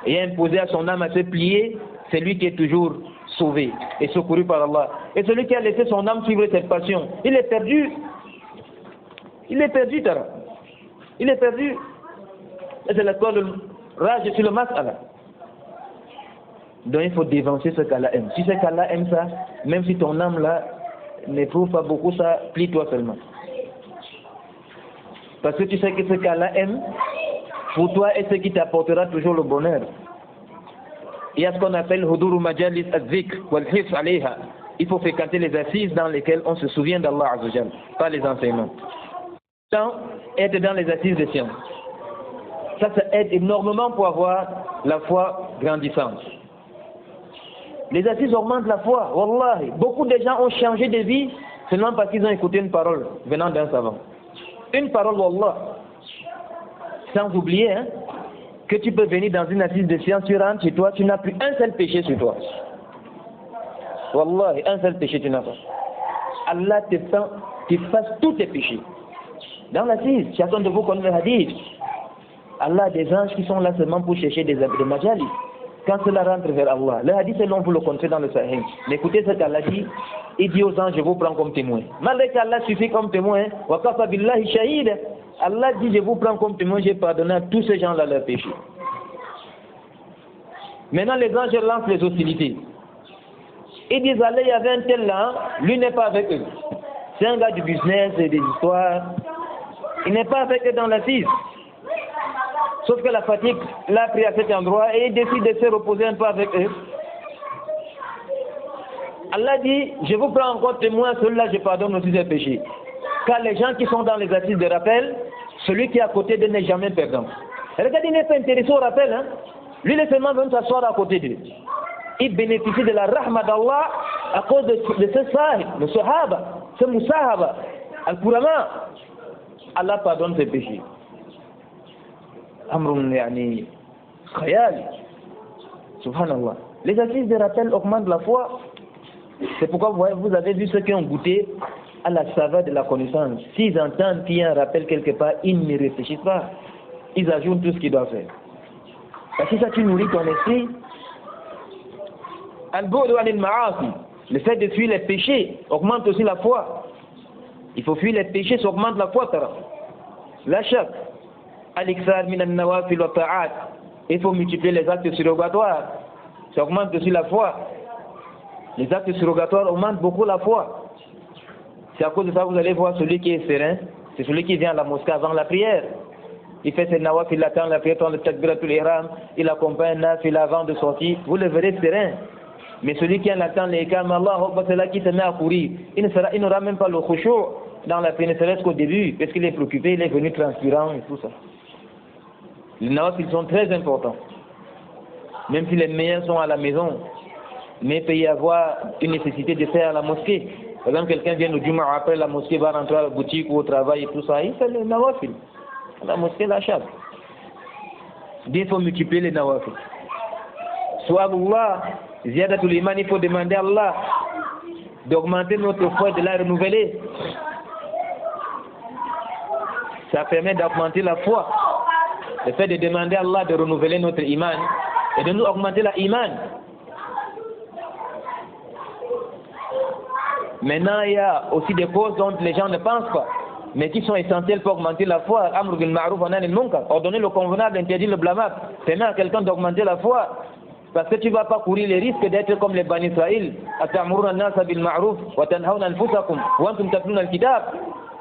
et a imposé à son âme à se plier, c'est lui qui est toujours sauvé et secouru par Allah. Et celui qui a laissé son âme suivre cette passion, il est perdu. Il est perdu, Tara. Il est perdu. Et c'est la quoi le rage sur le mas'ala. Donc il faut dévancer ce qu'Allah aime. Si c'est qu'Allah aime ça, même si ton âme là n'éprouve pas beaucoup ça, plie-toi seulement. Parce que tu sais que ce qu'Allah aime, pour toi, est ce qui t'apportera toujours le bonheur. Il y a ce qu'on appelle Huduru Majalis al-Zikr wal-Hifz alayha. Il faut fréquenter les assises dans lesquelles on se souvient d'Allah Azzawajal, pas les enseignements. Tant être dans les assises de science. Ça aide énormément pour avoir la foi grandissante. Les assises augmentent la foi, wallahi. Beaucoup de gens ont changé de vie seulement parce qu'ils ont écouté une parole venant d'un savant. Une parole, wallah. Sans oublier que tu peux venir dans une assise de science, tu rentres chez toi, tu n'as plus un seul péché sur toi. Wallahi, un seul péché tu n'as pas. Allah t'efface tous tes péchés. Dans l'assise, chacun de vous connaît le hadith. Allah a des anges qui sont là seulement pour chercher des majalis. quand cela rentre vers Allah. Le hadith est long, vous le comptez dans le Sahih. Mais écoutez ce qu'Allah dit. Il dit aux anges, je vous prends comme témoin. Malgré qu'Allah suffit comme témoin, wa kafa billahi shahid. Allah dit, je vous prends comme témoin, j'ai pardonné à tous ces gens-là leurs péchés. Maintenant, les anges lancent les hostilités. Ils disent, allez, il y avait un tel là, lui n'est pas avec eux. C'est un gars du business et des histoires. Il n'est pas avec eux dans l'assise. Sauf que la fatigue l'a pris à cet endroit et il décide de se reposer un peu avec eux. Allah dit, je vous prends encore témoin, celui-là je pardonne aussi ses péchés. Car les gens qui sont dans les assises de rappel, celui qui est à côté d'eux n'est jamais perdant. Regardez, il n'est pas intéressé au rappel. Hein? Lui, il est seulement venu s'asseoir à côté d'eux. Il bénéficie de la rahma d'Allah à cause de ce sahib, le sahaba, ce musahaba, al-kurama. Allah pardonne ses péchés. Amrun yani khayali. Subhanallah. Les assises de rappel augmentent la foi. C'est pourquoi vous avez vu ceux qui ont goûté à la saveur de la connaissance. S'ils entendent qu'il y a un rappel quelque part, ils ne réfléchissent pas. Ils ajoutent tout ce qu'ils doivent faire. Parce que ça, tu nourris ton esprit. Le fait de fuir les péchés augmente aussi la foi. Il faut fuir les péchés, ça augmente la foi. La chak. Il faut multiplier les actes surrogatoires. Ça augmente aussi la foi. Les actes surrogatoires augmentent beaucoup la foi. C'est à cause de ça que vous allez voir celui qui est serein, c'est celui qui vient à la mosquée avant la prière. Il fait ses nawafil, il attend la prière, il attend le takbiratul ihram, il accompagne nafil avant de sortir. Vous le verrez serein. Mais celui qui attend les ikam, Allah, c'est là qui se met à courir. Il n'aura même pas le khushu' dans la prière, ne serait-ce qu'au début, parce qu'il est préoccupé, il est venu transpirant et tout ça. Les nawafil sont très importants. Même si les meilleurs sont à la maison, mais il peut y avoir une nécessité de faire à la mosquée. Par exemple, quelqu'un vient au Juma après la mosquée, va rentrer à la boutique ou au travail et tout ça, il fait le nawafil. La mosquée, la chape. Il faut multiplier les nawafil. Soit Allah, ziyadatul iman, il faut demander à Allah d'augmenter notre foi et de la renouveler. Ça permet d'augmenter la foi. Le fait de demander à Allah de renouveler notre iman et de nous augmenter la iman. Maintenant, il y a aussi des causes dont les gens ne pensent pas, mais qui sont essentielles pour augmenter la foi. Amr bil ma'ruf wa nahy anil munkar. Ordonner le convenable, interdire le blâmable. Permet à quelqu'un d'augmenter la foi. Parce que tu ne vas pas courir les risques d'être comme les Bani Israël. Atamuruna an-nasa bil ma'ruf wa tanhauna anfusakum wa antum tatluna al-kitab.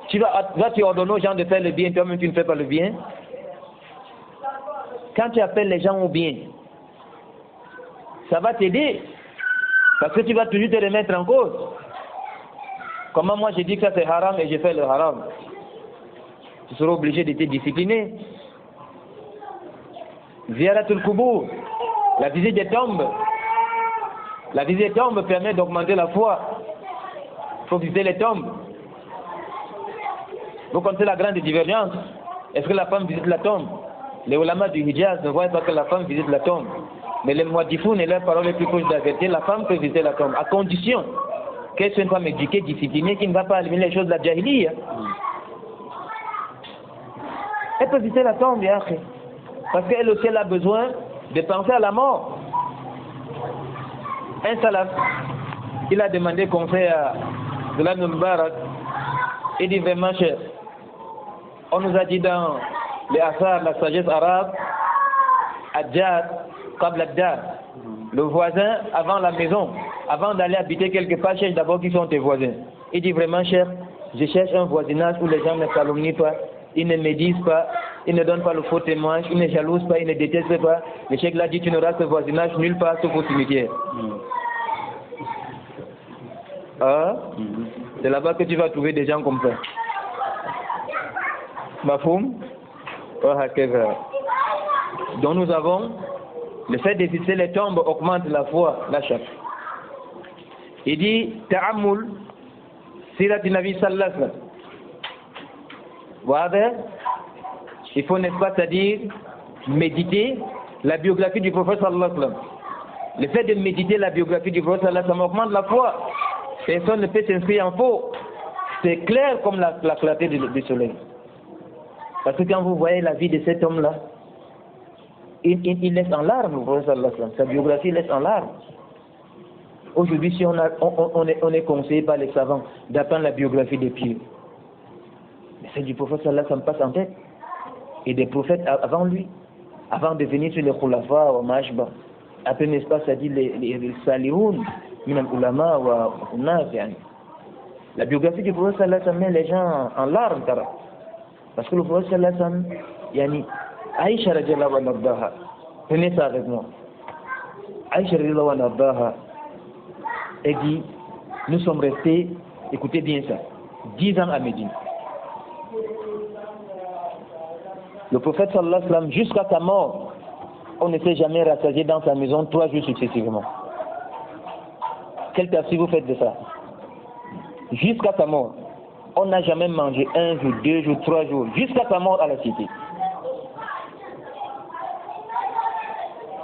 Tu vas ordonner aux gens de faire le bien, toi-même tu ne fais pas le bien. Quand tu appelles les gens au bien, ça va t'aider. Parce que tu vas toujours te remettre en cause. Comment moi j'ai dit que ça c'est haram et j'ai fait le haram? Tu seras obligé de te discipliner. Ziyaratul Kubur, la visite des tombes. La visite des tombes permet d'augmenter la foi. Il faut visiter les tombes. Vous connaissez la grande divergence. Est-ce que la femme visite la tombe? Les ulamas du Hijaz ne voient pas que la femme visite la tombe. Mais les muaddifoun et leurs paroles les plus proches de la vérité, la femme peut visiter la tombe, à condition qu'elle soit une femme éduquée, disciplinée, qui ne va pas éliminer les choses de la jahiliya. Elle peut visiter la tombe, parce qu'elle aussi elle a besoin de penser à la mort. Un salaf, il a demandé conseil à Abdullah ibn Mubarak. Il dit vraiment cher. On nous a dit dans les asar, la sagesse arabe, Adjar, Qabla Adjar. Le voisin avant la maison, avant d'aller habiter quelque part, cherche d'abord qui sont tes voisins. Il dit vraiment cher, je cherche un voisinage où les gens ne calomnient pas, ils ne médisent pas, ils ne donnent pas le faux témoignage, ils ne jalousent pas, ils ne détestent pas. Le cheikh l'a dit, tu n'auras ce voisinage nulle part sauf au cimetière. C'est là-bas que tu vas trouver des gens comme ça. Mafoum. Donc nous avons le fait de visiter les tombes augmente la foi, la chaque. Il dit ta'ammul sirati nabi sallallahu alayhi wa sallam. Il faut, n'est-ce pas, c'est-à-dire méditer la biographie du prophète sallallahu alayhi wa sallam. Le fait de méditer la biographie du prophète sallallahu alayhi wa sallam augmente la foi. Personne ne peut s'inscrire en faux. C'est clair comme la clarté du soleil. Parce que quand vous voyez la vie de cet homme-là, il laisse en larmes, le prophète sallallahu alayhi wa sallam. Sa biographie laisse en larmes. Aujourd'hui, si on est conseillé par les savants d'apprendre la biographie des pieux, mais celle du prophète sallallahu alayhi wa sallam passe en tête. Et des prophètes avant lui, avant de venir sur les khulafa ou mashba. Après, n'est-ce pas, ça dit les salihoun, minam ulama ou nas, yani. La biographie du prophète sallallahu alayhi wa sallam met les gens en larmes, parce que le prophète sallallahu alayhi wa sallam, yani, Aïcha radiallahu anha, prenez ça avec moi. Aïcha radiallahu anha, elle dit, nous sommes restés, écoutez bien ça, 10 ans à Médine. Le prophète sallallahu alayhi wa sallam, jusqu'à sa mort, on ne s'est jamais rassasié dans sa maison 3 jours successivement. Quel tafsir vous faites de ça? Jusqu'à sa mort, on n'a jamais mangé 1 jour, 2 jours, 3 jours, jusqu'à sa mort à la cité.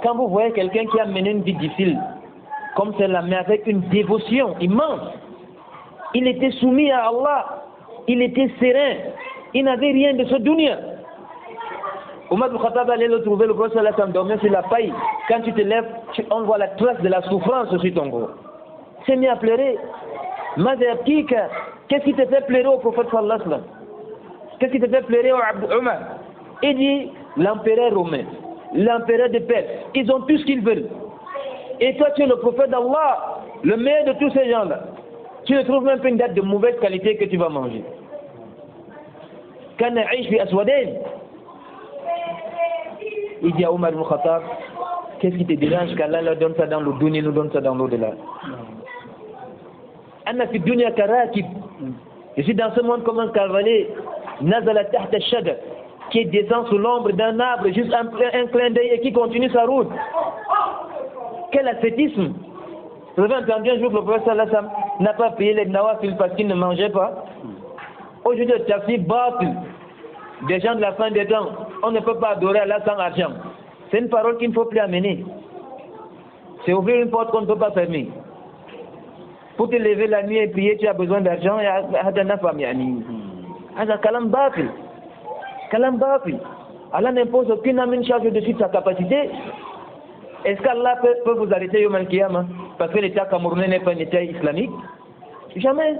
Quand vous voyez quelqu'un qui a mené une vie difficile, comme celle-là, mais avec une dévotion immense, il était soumis à Allah, il était serein, il n'avait rien de ce dunya. Omar ibn Khattab allait le trouver, le prophète sallallahu alayhi wa sallam dormait sur la paille. Quand tu te lèves, on voit la trace de la souffrance sur ton corps. Il s'est mis à pleurer. Qu'est-ce qui te fait pleurer au prophète sallallahu alayhi wa sallam? Qu'est-ce qui te fait pleurer au Omar? Il dit, l'empereur romain, l'empereur de Perse, ils ont tout ce qu'ils veulent. Et toi, tu es le prophète d'Allah, le meilleur de tous ces gens-là. Tu ne trouves même pas une date de mauvaise qualité que tu vas manger. Quand il dit à Omar ibn Khattab, qu'est-ce qui te dérange qu'Allah leur donne ça dans le dunya, nous donne ça dans l'au-delà? Anna fi dunya karakib. Je suis dans ce monde comme un cavalier, nazala tahta ash-shadr, qui descend sous l'ombre d'un arbre, juste un clin d'œil et qui continue sa route. Quel ascétisme! Vous avez entendu un jour que le prophète sallallahu alayhi wa sallam n'a pas payé les nawafil parce qu'il ne mangeait pas. Aujourd'hui, le tafsir batil des gens de la fin des temps, on ne peut pas adorer Allah sans argent. C'est une parole qu'il ne faut plus amener. C'est ouvrir une porte qu'on ne peut pas fermer. Pour te lever la nuit et prier, tu as besoin d'argent. Allah n'impose aucune amine charge au-dessus de sa capacité. Est-ce qu'Allah peut vous arrêter Yom Al-Qiyamah parce que l'État camerounais n'est pas un État islamique? Jamais.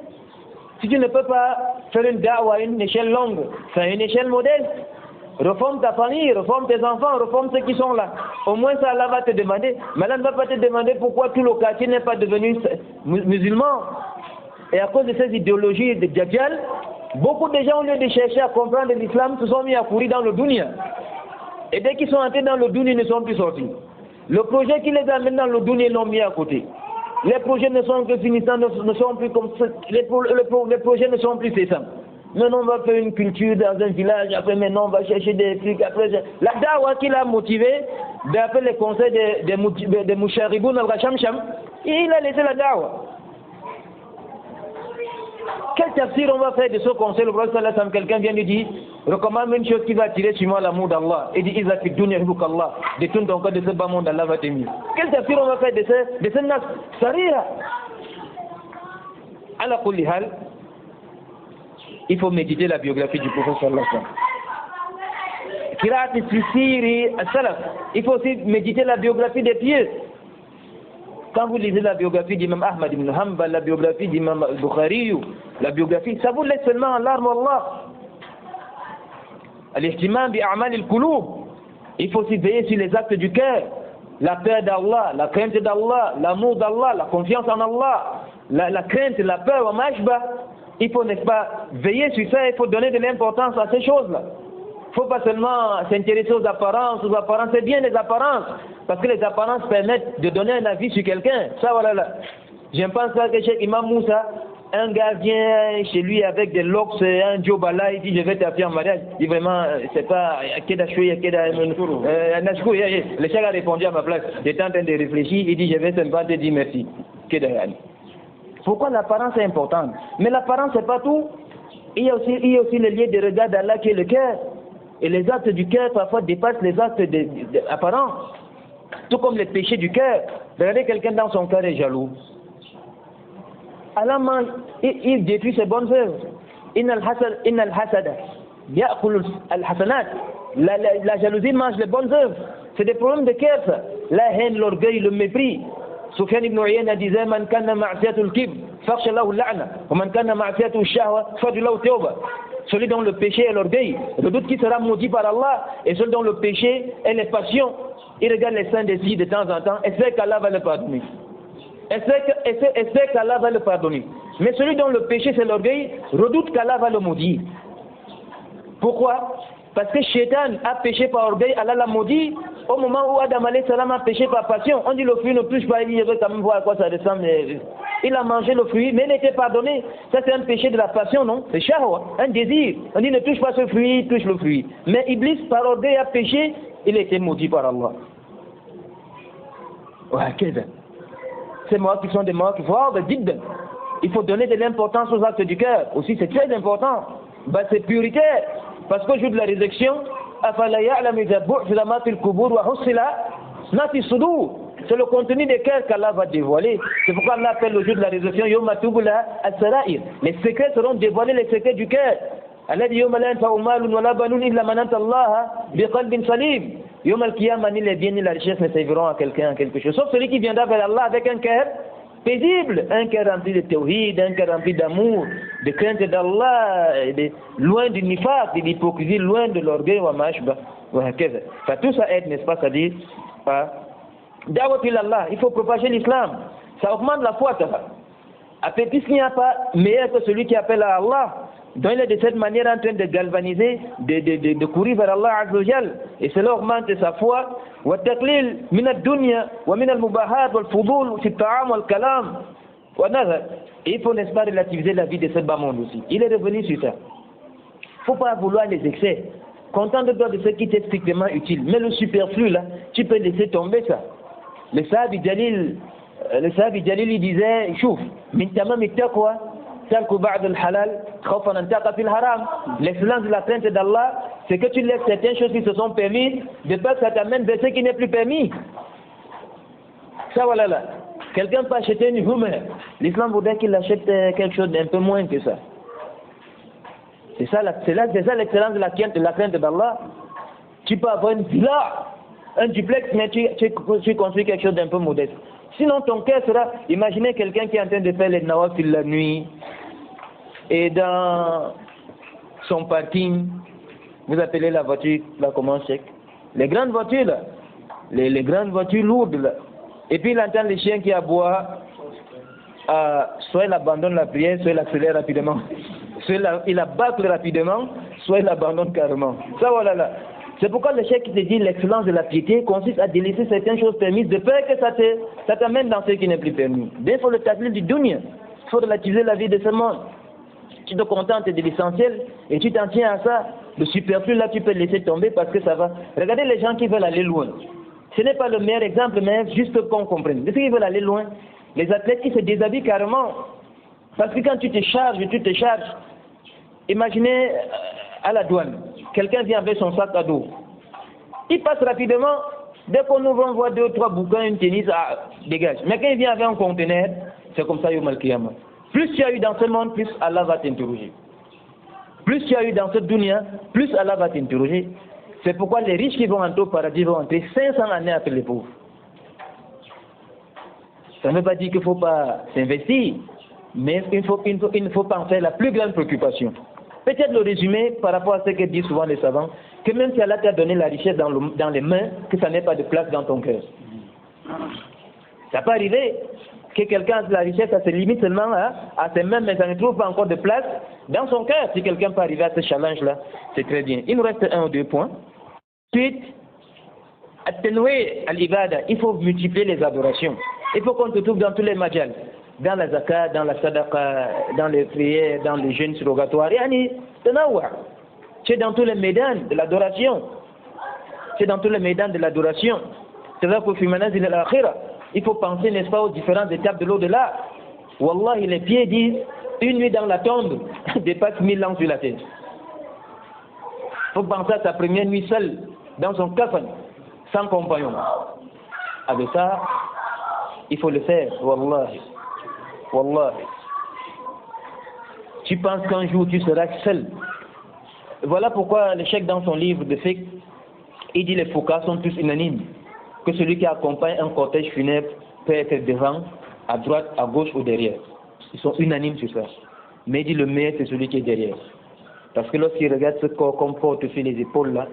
Si tu ne peux pas faire une da'wa à une échelle longue, fais une échelle modeste. Reforme ta famille, reforme tes enfants, reforme ceux qui sont là. Au moins ça, Allah va te demander. Mais Allah ne va pas te demander pourquoi tout le quartier n'est pas devenu musulman. Et à cause de ces idéologies de Djadjal, beaucoup de gens, au lieu de chercher à comprendre l'islam, se sont mis à courir dans le dunya. Et dès qu'ils sont entrés dans le dunya, ils ne sont plus sortis. Le projet qui les amène dans le dunya, ils l'ont mis à côté. Les projets ne sont que finissants, ne sont plus comme ça. Les projets ne sont plus cessants. Maintenant, on va faire une culture dans un village, après maintenant on va chercher des trucs, après la dawa qui l'a motivé d'après les conseils des mouchariboun al-Rachamcham, il a laissé la dawa. Quel tafsir on va faire de ce conseil? Le prophète sallallahu alayhi wa sallam, quelqu'un vient lui dire, recommande une chose qui va attirer sur moi l'amour d'Allah. Il dit, Iza fi dunya hibuk Allah. Détourne ton corps de ce bas monde, Allah va t'aimer. Quel tafsir on va faire de ce nas? Sarira. Ala kulli hal, il faut méditer la biographie du prophète sallallahu alayhi wa sallam. Il faut aussi méditer la biographie des pieux. Quand vous lisez la biographie d'Imam Ahmad ibn Hanbal, la biographie d'Imam Bukhari, la biographie, ça vous laisse seulement en larmes Allah. Al-ihtimam bi a'mal al-qulub. Il faut aussi veiller sur les actes du cœur. La peur d'Allah, la crainte d'Allah, l'amour d'Allah, la confiance en Allah, la crainte, la peur, mashba. Il faut, n'est-ce pas, veiller sur ça, il faut donner de l'importance à ces choses-là. Il ne faut pas seulement s'intéresser aux apparences, c'est bien les apparences, parce que les apparences permettent de donner un avis sur quelqu'un. Ça, voilà là. Je pense que chez Imam Moussa, un gars vient chez lui avec des locks, un djobala, il dit je vais t'appeler en mariage. Il dit vraiment, c'est pas, le chef a répondu à ma place. J'étais en train de réfléchir, il dit je vais seulement te dire merci. Pourquoi l'apparence est importante? Mais l'apparence c'est pas tout. Il y a aussi le lien de regard d'Allah qui est le cœur. Et les actes du cœur parfois dépassent les actes apparents. Tout comme les péchés du cœur. Regardez quelqu'un dans son cœur est jaloux. Allah il détruit ses bonnes œuvres. Innal hasada ya'kulu al-hasanat. La jalousie mange les bonnes œuvres. C'est des problèmes de cœur, ça. La haine, l'orgueil, le mépris. Sufyan ibn Uyayna disait Man kana ma'siyatul kibr, fakhsha lahu al-la'na, wa man kana ma'siyatul shahwa, fadhu lahu tawba. Celui dont le péché est l'orgueil, redoute qu'il sera maudit par Allah, et celui dont le péché est les passions, il regarde les saints des filles de temps en temps, et sait qu'Allah va le pardonner. Et sait qu'Allah va le pardonner. Mais celui dont le péché c'est l'orgueil, redoute qu'Allah va le maudire. Pourquoi? Parce que Shaitan a péché par orgueil, Allah l'a maudit. Au moment où Adam alayhi salam a péché par passion, on dit le fruit ne touche pas, il dit je veux quand même voir à quoi ça ressemble. Il a mangé le fruit, mais il n'était pas pardonné. Ça c'est un péché de la passion, non? C'est shahwa, un désir. On dit ne touche pas ce fruit, touche le fruit. Mais Iblis par orgueil a péché, il a été maudit par Allah. Ces morts qui sont des morts qui font il faut donner de l'importance aux actes du cœur. Aussi c'est très important. C'est prioritaire. Parce qu'au jour de la résurrection, c'est le contenu des cœurs qu'Allah va dévoiler. C'est pourquoi Allah appelle le jour de la résurrection les secrets seront dévoilés, les secrets du cœur. Allah dit Yom al-Qiyamah, ni les biens ni la richesse ne serviront à quelqu'un quelque chose. Sauf celui qui viendra vers Allah avec un cœur paisible, un cœur rempli de tawhid, un cœur rempli d'amour, de crainte d'Allah, loin du nifaq, de l'hypocrisie, loin de l'orgueil, tout ça aide, n'est-ce pas, c'est-à-dire, il faut propager l'islam, ça augmente la foi, puisqu'il n'y a pas meilleur que celui qui appelle à Allah. Donc il est de cette manière en train de galvaniser, de courir vers Allah Azza wa Jal. Et cela augmente sa foi. وَالتَّقْلِيلِ مِنَ الدُّنْيَا وَمِنَ الْمُبَاهَاتِ وَالْفُضُولِ فِي الطَّعَامِ وَالْكَلَامِ وَنَذَرِ. Et il faut, n'est-ce pas, relativiser la vie de ce bas monde aussi. Il est revenu sur ça. Il ne faut pas vouloir les excès. Contente-toi de ce qui t'est strictement utile. Mais le superflu, là, tu peux laisser tomber ça. Le Sahabi Jalil, il disait, chouf, min tamam taqwa. L'excellence de la crainte d'Allah, c'est que tu laisses certaines choses qui se sont permises, de peur que ça t'amène vers ce qui n'est plus permis. Ça voilà là. Quelqu'un peut acheter une humeur. L'islam voudrait qu'il achète quelque chose d'un peu moins que ça. C'est ça l'excellence de la crainte d'Allah. Tu peux avoir une villa, un duplex, mais tu construis quelque chose d'un peu modeste. Sinon ton cœur sera, imaginez quelqu'un qui est en train de faire les nawafil la nuit, et dans son parking, vous appelez la voiture, là comment c'est? Les grandes voitures là, les grandes voitures lourdes là, et puis il entend les chiens qui aboient, soit il abandonne la prière, soit il accélère rapidement, soit il bâcle rapidement, soit il abandonne carrément. Ça voilà là. C'est pourquoi le cheikh qui te dit l'excellence de la piété consiste à délaisser certaines choses permises de peur que ça t'amène dans ce qui n'est plus permis. Bien, il faut le taquiner du dunya. Il faut relativiser la vie de ce monde. Tu te contentes de l'essentiel et tu t'en tiens à ça. Le superflu là, tu peux le laisser tomber parce que ça va. Regardez les gens qui veulent aller loin. Ce n'est pas le meilleur exemple, mais juste qu'on comprenne. De ceux qui veulent aller loin, les athlètes qui se déshabillent carrément. Parce que quand tu te charges, imaginez à la douane. Quelqu'un vient avec son sac à dos. Il passe rapidement. Dès qu'on ouvre, on voit 2 ou 3 bouquins, une tennis, dégage. Mais quand il vient avec un conteneur, c'est comme ça, Yom al-Qiyamah. Plus tu as eu dans ce monde, plus Allah va t'interroger. Plus tu as eu dans ce dunya, plus Allah va t'interroger. C'est pourquoi les riches qui vont entrer au paradis vont entrer 500 années après les pauvres. Ça ne veut pas dire qu'il ne faut pas s'investir, mais il ne faut pas en faire la plus grande préoccupation. Peut-être le résumer par rapport à ce que disent souvent les savants, que même si Allah t'a donné la richesse dans les mains, que ça n'ait pas de place dans ton cœur. Ça peut arriver que quelqu'un a de la richesse, ça se limite seulement à ses mains, mais ça ne trouve pas encore de place dans son cœur. Si quelqu'un peut arriver à ce challenge-là, c'est très bien. Il nous reste 1 ou 2 points. Ensuite, atténuer à l'ibada, il faut multiplier les adorations. Il faut qu'on se trouve dans tous les majals. Dans la zakat, dans la sadaqa, dans les prières, dans les jeûnes surrogatoires. C'est dans tous les médans de l'adoration. C'est dans tous les médans de l'adoration. C'est là qu'au final, il faut penser, n'est-ce pas, aux différentes étapes de l'au-delà. Wallahi, les pieds disent, une nuit dans la tombe dépasse 1000 ans sur la tête. Il faut penser à sa première nuit seule, dans son kafan, sans compagnon. Avec ça, il faut le faire, wallahi. Wallahi. Tu penses qu'un jour tu seras seul. Voilà pourquoi le cheikh dans son livre de fiqh, Il dit les fuqaha sont tous unanimes. Que celui qui accompagne un cortège funèbre peut être devant, à droite, à gauche ou derrière. Ils sont unanimes sur ça. Mais il dit le meilleur c'est celui qui est derrière. Parce que lorsqu'il regarde ce corps qu'on porte sur les épaules là,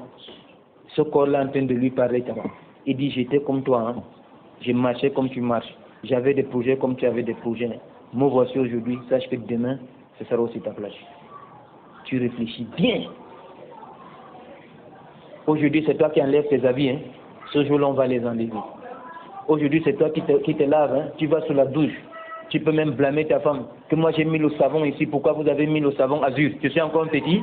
ce corps-là est en train de lui parler. Il dit j'étais comme toi, hein. Je marchais comme tu marches. J'avais des projets comme tu avais des projets. Me voici aujourd'hui, sache que demain, ce sera aussi ta place. Tu réfléchis bien. Aujourd'hui, c'est toi qui enlèves tes habits. Hein. Ce jour-là, on va les enlever. Aujourd'hui, c'est toi qui te laves. Hein. Tu vas sous la douche. Tu peux même blâmer ta femme. Que moi, j'ai mis le savon ici. Pourquoi vous avez mis le savon azur? Tu suis encore petit.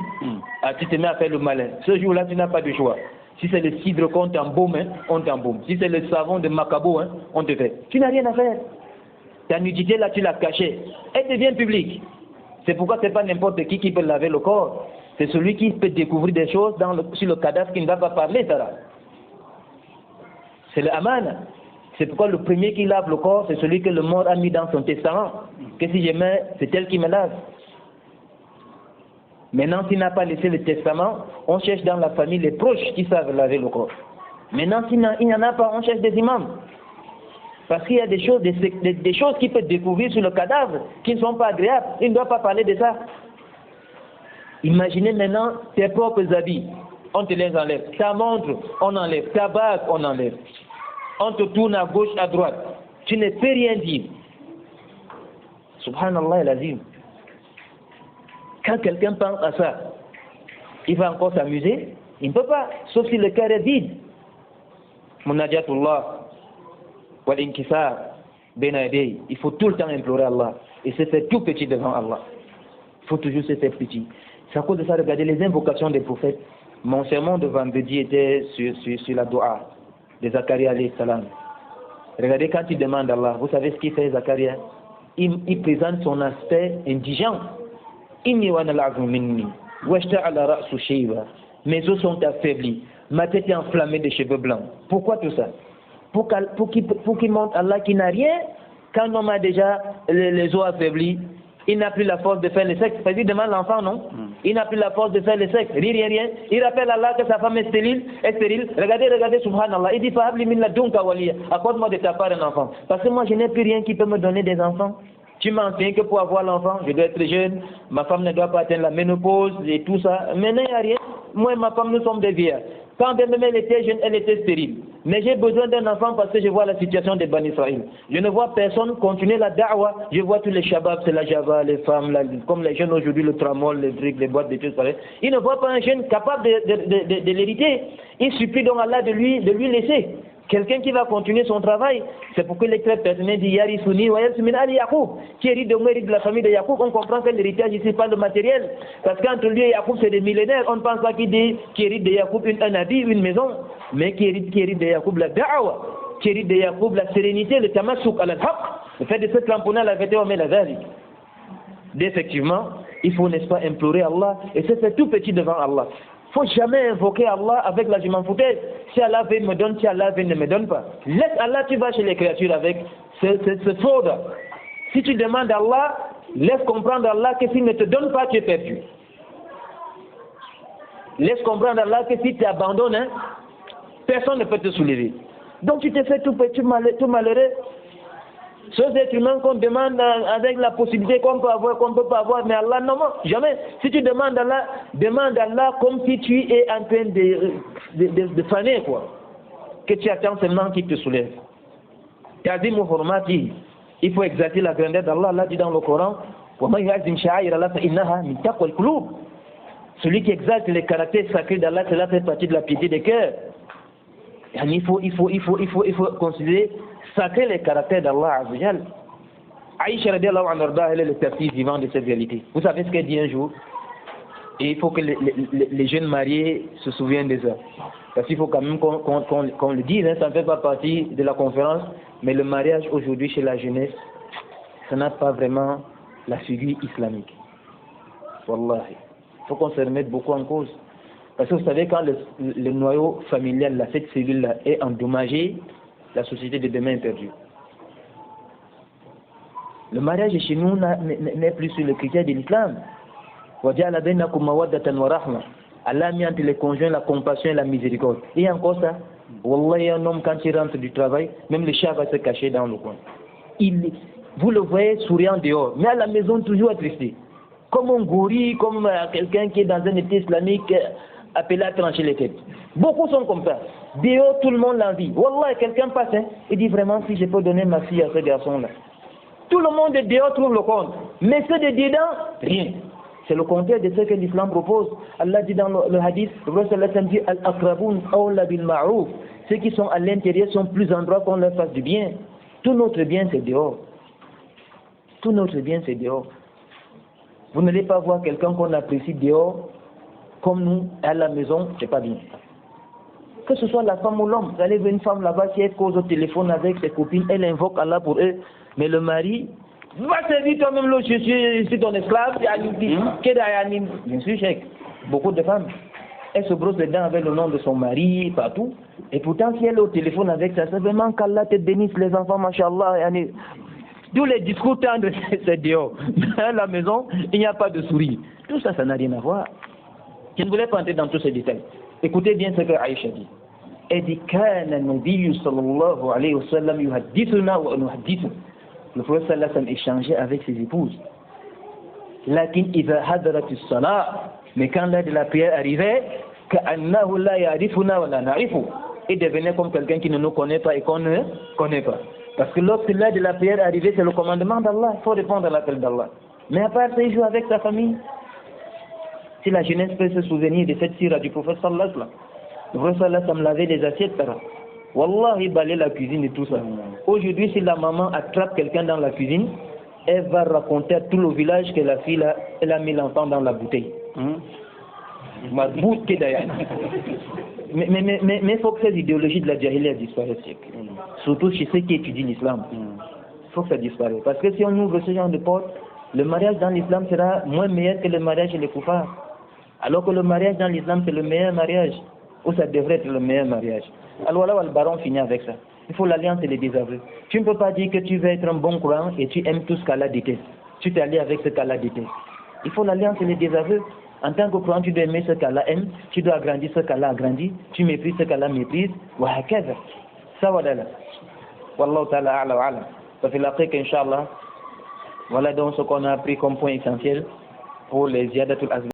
Ah, tu te mets à faire le malin. Ce jour-là, tu n'as pas de choix. Si c'est le cidre qu'on t'embaume, hein, on t'embaume. Si c'est le savon de Macabo, hein, on te fait. Tu n'as rien à faire. Ta nudité, là, tu l'as cachée. Elle devient publique. C'est pourquoi ce n'est pas n'importe qui peut laver le corps. C'est celui qui peut découvrir des choses sur le cadavre qui ne va pas parler, ça là. C'est le aman. C'est pourquoi le premier qui lave le corps, c'est celui que le mort a mis dans son testament. Que si je mets, c'est elle qui me lave. Maintenant, s'il n'a pas laissé le testament, on cherche dans la famille les proches qui savent laver le corps. Maintenant, s'il n'y en a pas, on cherche des imams. Parce qu'il y a des choses qu'il peut découvrir sur le cadavre qui ne sont pas agréables. Il ne doit pas parler de ça. Imaginez maintenant tes propres habits. On te les enlève. Ta montre, on enlève. Ta bague, on enlève. On te tourne à gauche, à droite. Tu ne peux rien dire. Subhanallah al-Azim. Quand quelqu'un pense à ça, il va encore s'amuser? Il ne peut pas, sauf si le cœur est vide. Munajatullah. Il faut tout le temps implorer Allah et se faire tout petit devant Allah. Il faut toujours se faire petit. C'est à cause de ça, regardez les invocations des prophètes. Mon sermon de vendredi était sur la dua de Zacharia alayhi salam. Regardez quand il demande à Allah, vous savez ce qu'il fait Zacharia? Il présente son aspect indigent. Inni wa nal'azmu minni washta'ala ra'su shayba. Mes os sont affaiblis, ma tête est enflammée de cheveux blancs. Pourquoi tout ça? Pour qu'il montre Allah qui n'a rien, quand l'homme a déjà les os affaiblis, il n'a plus la force de faire le sexe. C'est demande l'enfant, non? Il n'a plus la force de faire le sexe. Rien. Il rappelle Allah que sa femme est stérile. Regardez, subhanallah. Il dit, Fahabli min ladunka waliya. Accorde-moi de ta part un enfant. Parce que moi, je n'ai plus rien qui peut me donner des enfants. Tu m'enseignes que pour avoir l'enfant, je dois être jeune, ma femme ne doit pas atteindre la ménopause et tout ça. Maintenant, il n'y a rien. Moi et ma femme, nous sommes des vieillards. Quand même elle était jeune, elle était stérile. Mais j'ai besoin d'un enfant parce que je vois la situation des Bani Israël. Je ne vois personne continuer la da'wa. Je vois tous les shababs, c'est la java, les femmes, comme les jeunes aujourd'hui, le tramol, les briques, les boîtes de tout ça. Ils ne voient pas un jeune capable de l'hériter. Il supplie donc Allah de lui laisser. Quelqu'un qui va continuer son travail. C'est pourquoi les très personnels dit Yari Sunni wa Yasmin Ali Yacoub, qui hérite de la famille de Yacoub. On comprend que l'héritage ici pas le matériel. Parce qu'entre lui et Yacoub, c'est des millénaires. On ne pense pas qu'il hérite de Yacoub un habit, une maison. Mais qui hérite de Yacoub la da'wa, qui hérite de Yacoub la sérénité, le tamassouk al-haq, le fait de se cramponner à la vérité au Mélavali. Effectivement, il faut, n'est-ce pas, implorer Allah et se faire tout petit devant Allah. Il ne faut jamais invoquer Allah avec la jument foutaise. Si Allah veut me donne, si Allah veut ne me donne pas. Laisse Allah, tu vas chez les créatures avec ce faute. Si tu demandes à Allah, laisse comprendre à Allah que s'il ne te donne pas, tu es perdu. Laisse comprendre à Allah que si tu abandonnes, hein, personne ne peut te soulever. Donc tu te fais tout petit, tout malheureux. Ces êtres humains qu'on demande avec la possibilité qu'on peut avoir, qu'on ne peut pas avoir, mais Allah, non, jamais. Si tu demandes à Allah, demande à Allah comme si tu es en train de faner, quoi. Que tu attends seulement qu'il te soulève. Il faut exalter la grandeur d'Allah. Allah dit dans le Coran, celui qui exalte les caractères sacrés d'Allah, cela fait partie de la piété des cœurs. Il faut considérer sacré les caractères d'Allah Azzawajal. Aïcha radiallahu anha, elle est le tafsir vivant de cette vérité. Vous savez ce qu'elle dit un jour? Et il faut que les jeunes mariés se souviennent de ça. Parce qu'il faut quand même qu'on le dise, hein, ça ne fait pas partie de la conférence, mais le mariage aujourd'hui chez la jeunesse, ça n'a pas vraiment la figure islamique. Wallahi. Il faut qu'on se remette beaucoup en cause. Parce que vous savez, quand le noyau familial, cette cellule-là, est endommagée, la société de demain est perdue. Le mariage chez nous n'est plus sur le critère de l'islam. Allah a mis entre les conjoints la compassion et la miséricorde. Et encore ça, Wallah, un homme quand il rentre du travail, même le chat va se cacher dans le coin. Vous le voyez souriant dehors, mais à la maison toujours attristé. Comme un gorille, comme quelqu'un qui est dans un état islamique appelé à trancher les têtes. Beaucoup sont comme ça. Dehors, tout le monde l'envie. Wallah, quelqu'un passe, hein, il dit vraiment si je peux donner ma fille à ce garçon-là. Tout le monde de dehors trouve le compte. Mais ceux de dedans, rien. C'est le contraire de ce que l'islam propose. Allah dit dans le hadith, le prophète dit Al-Akraboun awla bil ma'ruf. Ceux qui sont à l'intérieur sont plus en droit qu'on leur fasse du bien. Tout notre bien, c'est dehors. Tout notre bien, c'est dehors. Vous n'allez pas voir quelqu'un qu'on apprécie dehors, comme nous, à la maison, c'est pas bien. Que ce soit la femme ou l'homme, vous allez voir une femme là-bas qui est cause au téléphone avec ses copines, elle invoque Allah pour eux, mais le mari, va servir toi-même là, je suis ton esclave, bien sûr, chèque. Beaucoup de femmes, elles se brossent les dents avec le nom de son mari, partout, et pourtant si elle est au téléphone avec ça, c'est vraiment qu'Allah te bénisse les enfants, machallah, tous les discours tendres, c'est dehors. À la maison, il n'y a pas de souris. Tout ça, ça n'a rien à voir. Je ne voulais pas entrer dans tous ces détails. Écoutez bien ce que Aïcha dit. Elle dit Kana Nabiyyu sallallahu alayhi wa sallam yuhaddithuna wa nuhaddithu. Le prophète sallallahu alayhi wa sallam échangeait avec ses épouses. Lakin idha hadarati as-salat, mais quand l'heure de la prière arrivait, ka'annahu la ya'rifuna wa la na'rifu. Il devenait comme quelqu'un qui ne nous connaît pas et qu'on ne connaît pas. Parce que lorsque l'heure de la prière arrivait, c'est le commandement d'Allah. Il faut répondre à l'appel d'Allah. Mais à part ça, il joue avec sa famille. Si la jeunesse peut se souvenir de cette sira du prophète sallallahu alayhi wa sallam, le prophète sallallahu alayhi wa sallam lavait les assiettes, Wallah, il balait la cuisine et tout ça. Aujourd'hui, si la maman attrape quelqu'un dans la cuisine, elle va raconter à tout le village que la fille, elle a mis l'enfant dans la bouteille. Mais il faut que ces idéologies de la jahiliya disparaissent. Surtout chez ceux qui étudient l'islam. Il faut que ça disparaisse. Parce que si on ouvre ce genre de porte, le mariage dans l'islam sera moins meilleur que le mariage chez les koufars. Alors que le mariage dans l'islam, c'est le meilleur mariage. Ou ça devrait être le meilleur mariage. Alors là, le baron finit avec ça. Il faut l'alliance et les désaveux. Tu ne peux pas dire que tu veux être un bon croyant et tu aimes tout ce qu'Allah déteste. Tu t'es allié avec ce qu'Allah déteste. Il faut l'alliance et les désaveux. En tant que croyant, tu dois aimer ce qu'Allah aime, tu dois agrandir ce qu'Allah agrandit, tu méprises ce qu'Allah méprise. Wahakaza. Ça, voilà. Wallahu ta'ala a'la wa a'la. Ça fait l'Afrique, Inch'Allah. Voilà donc ce qu'on a appris comme point essentiel pour les ziyadatul azm.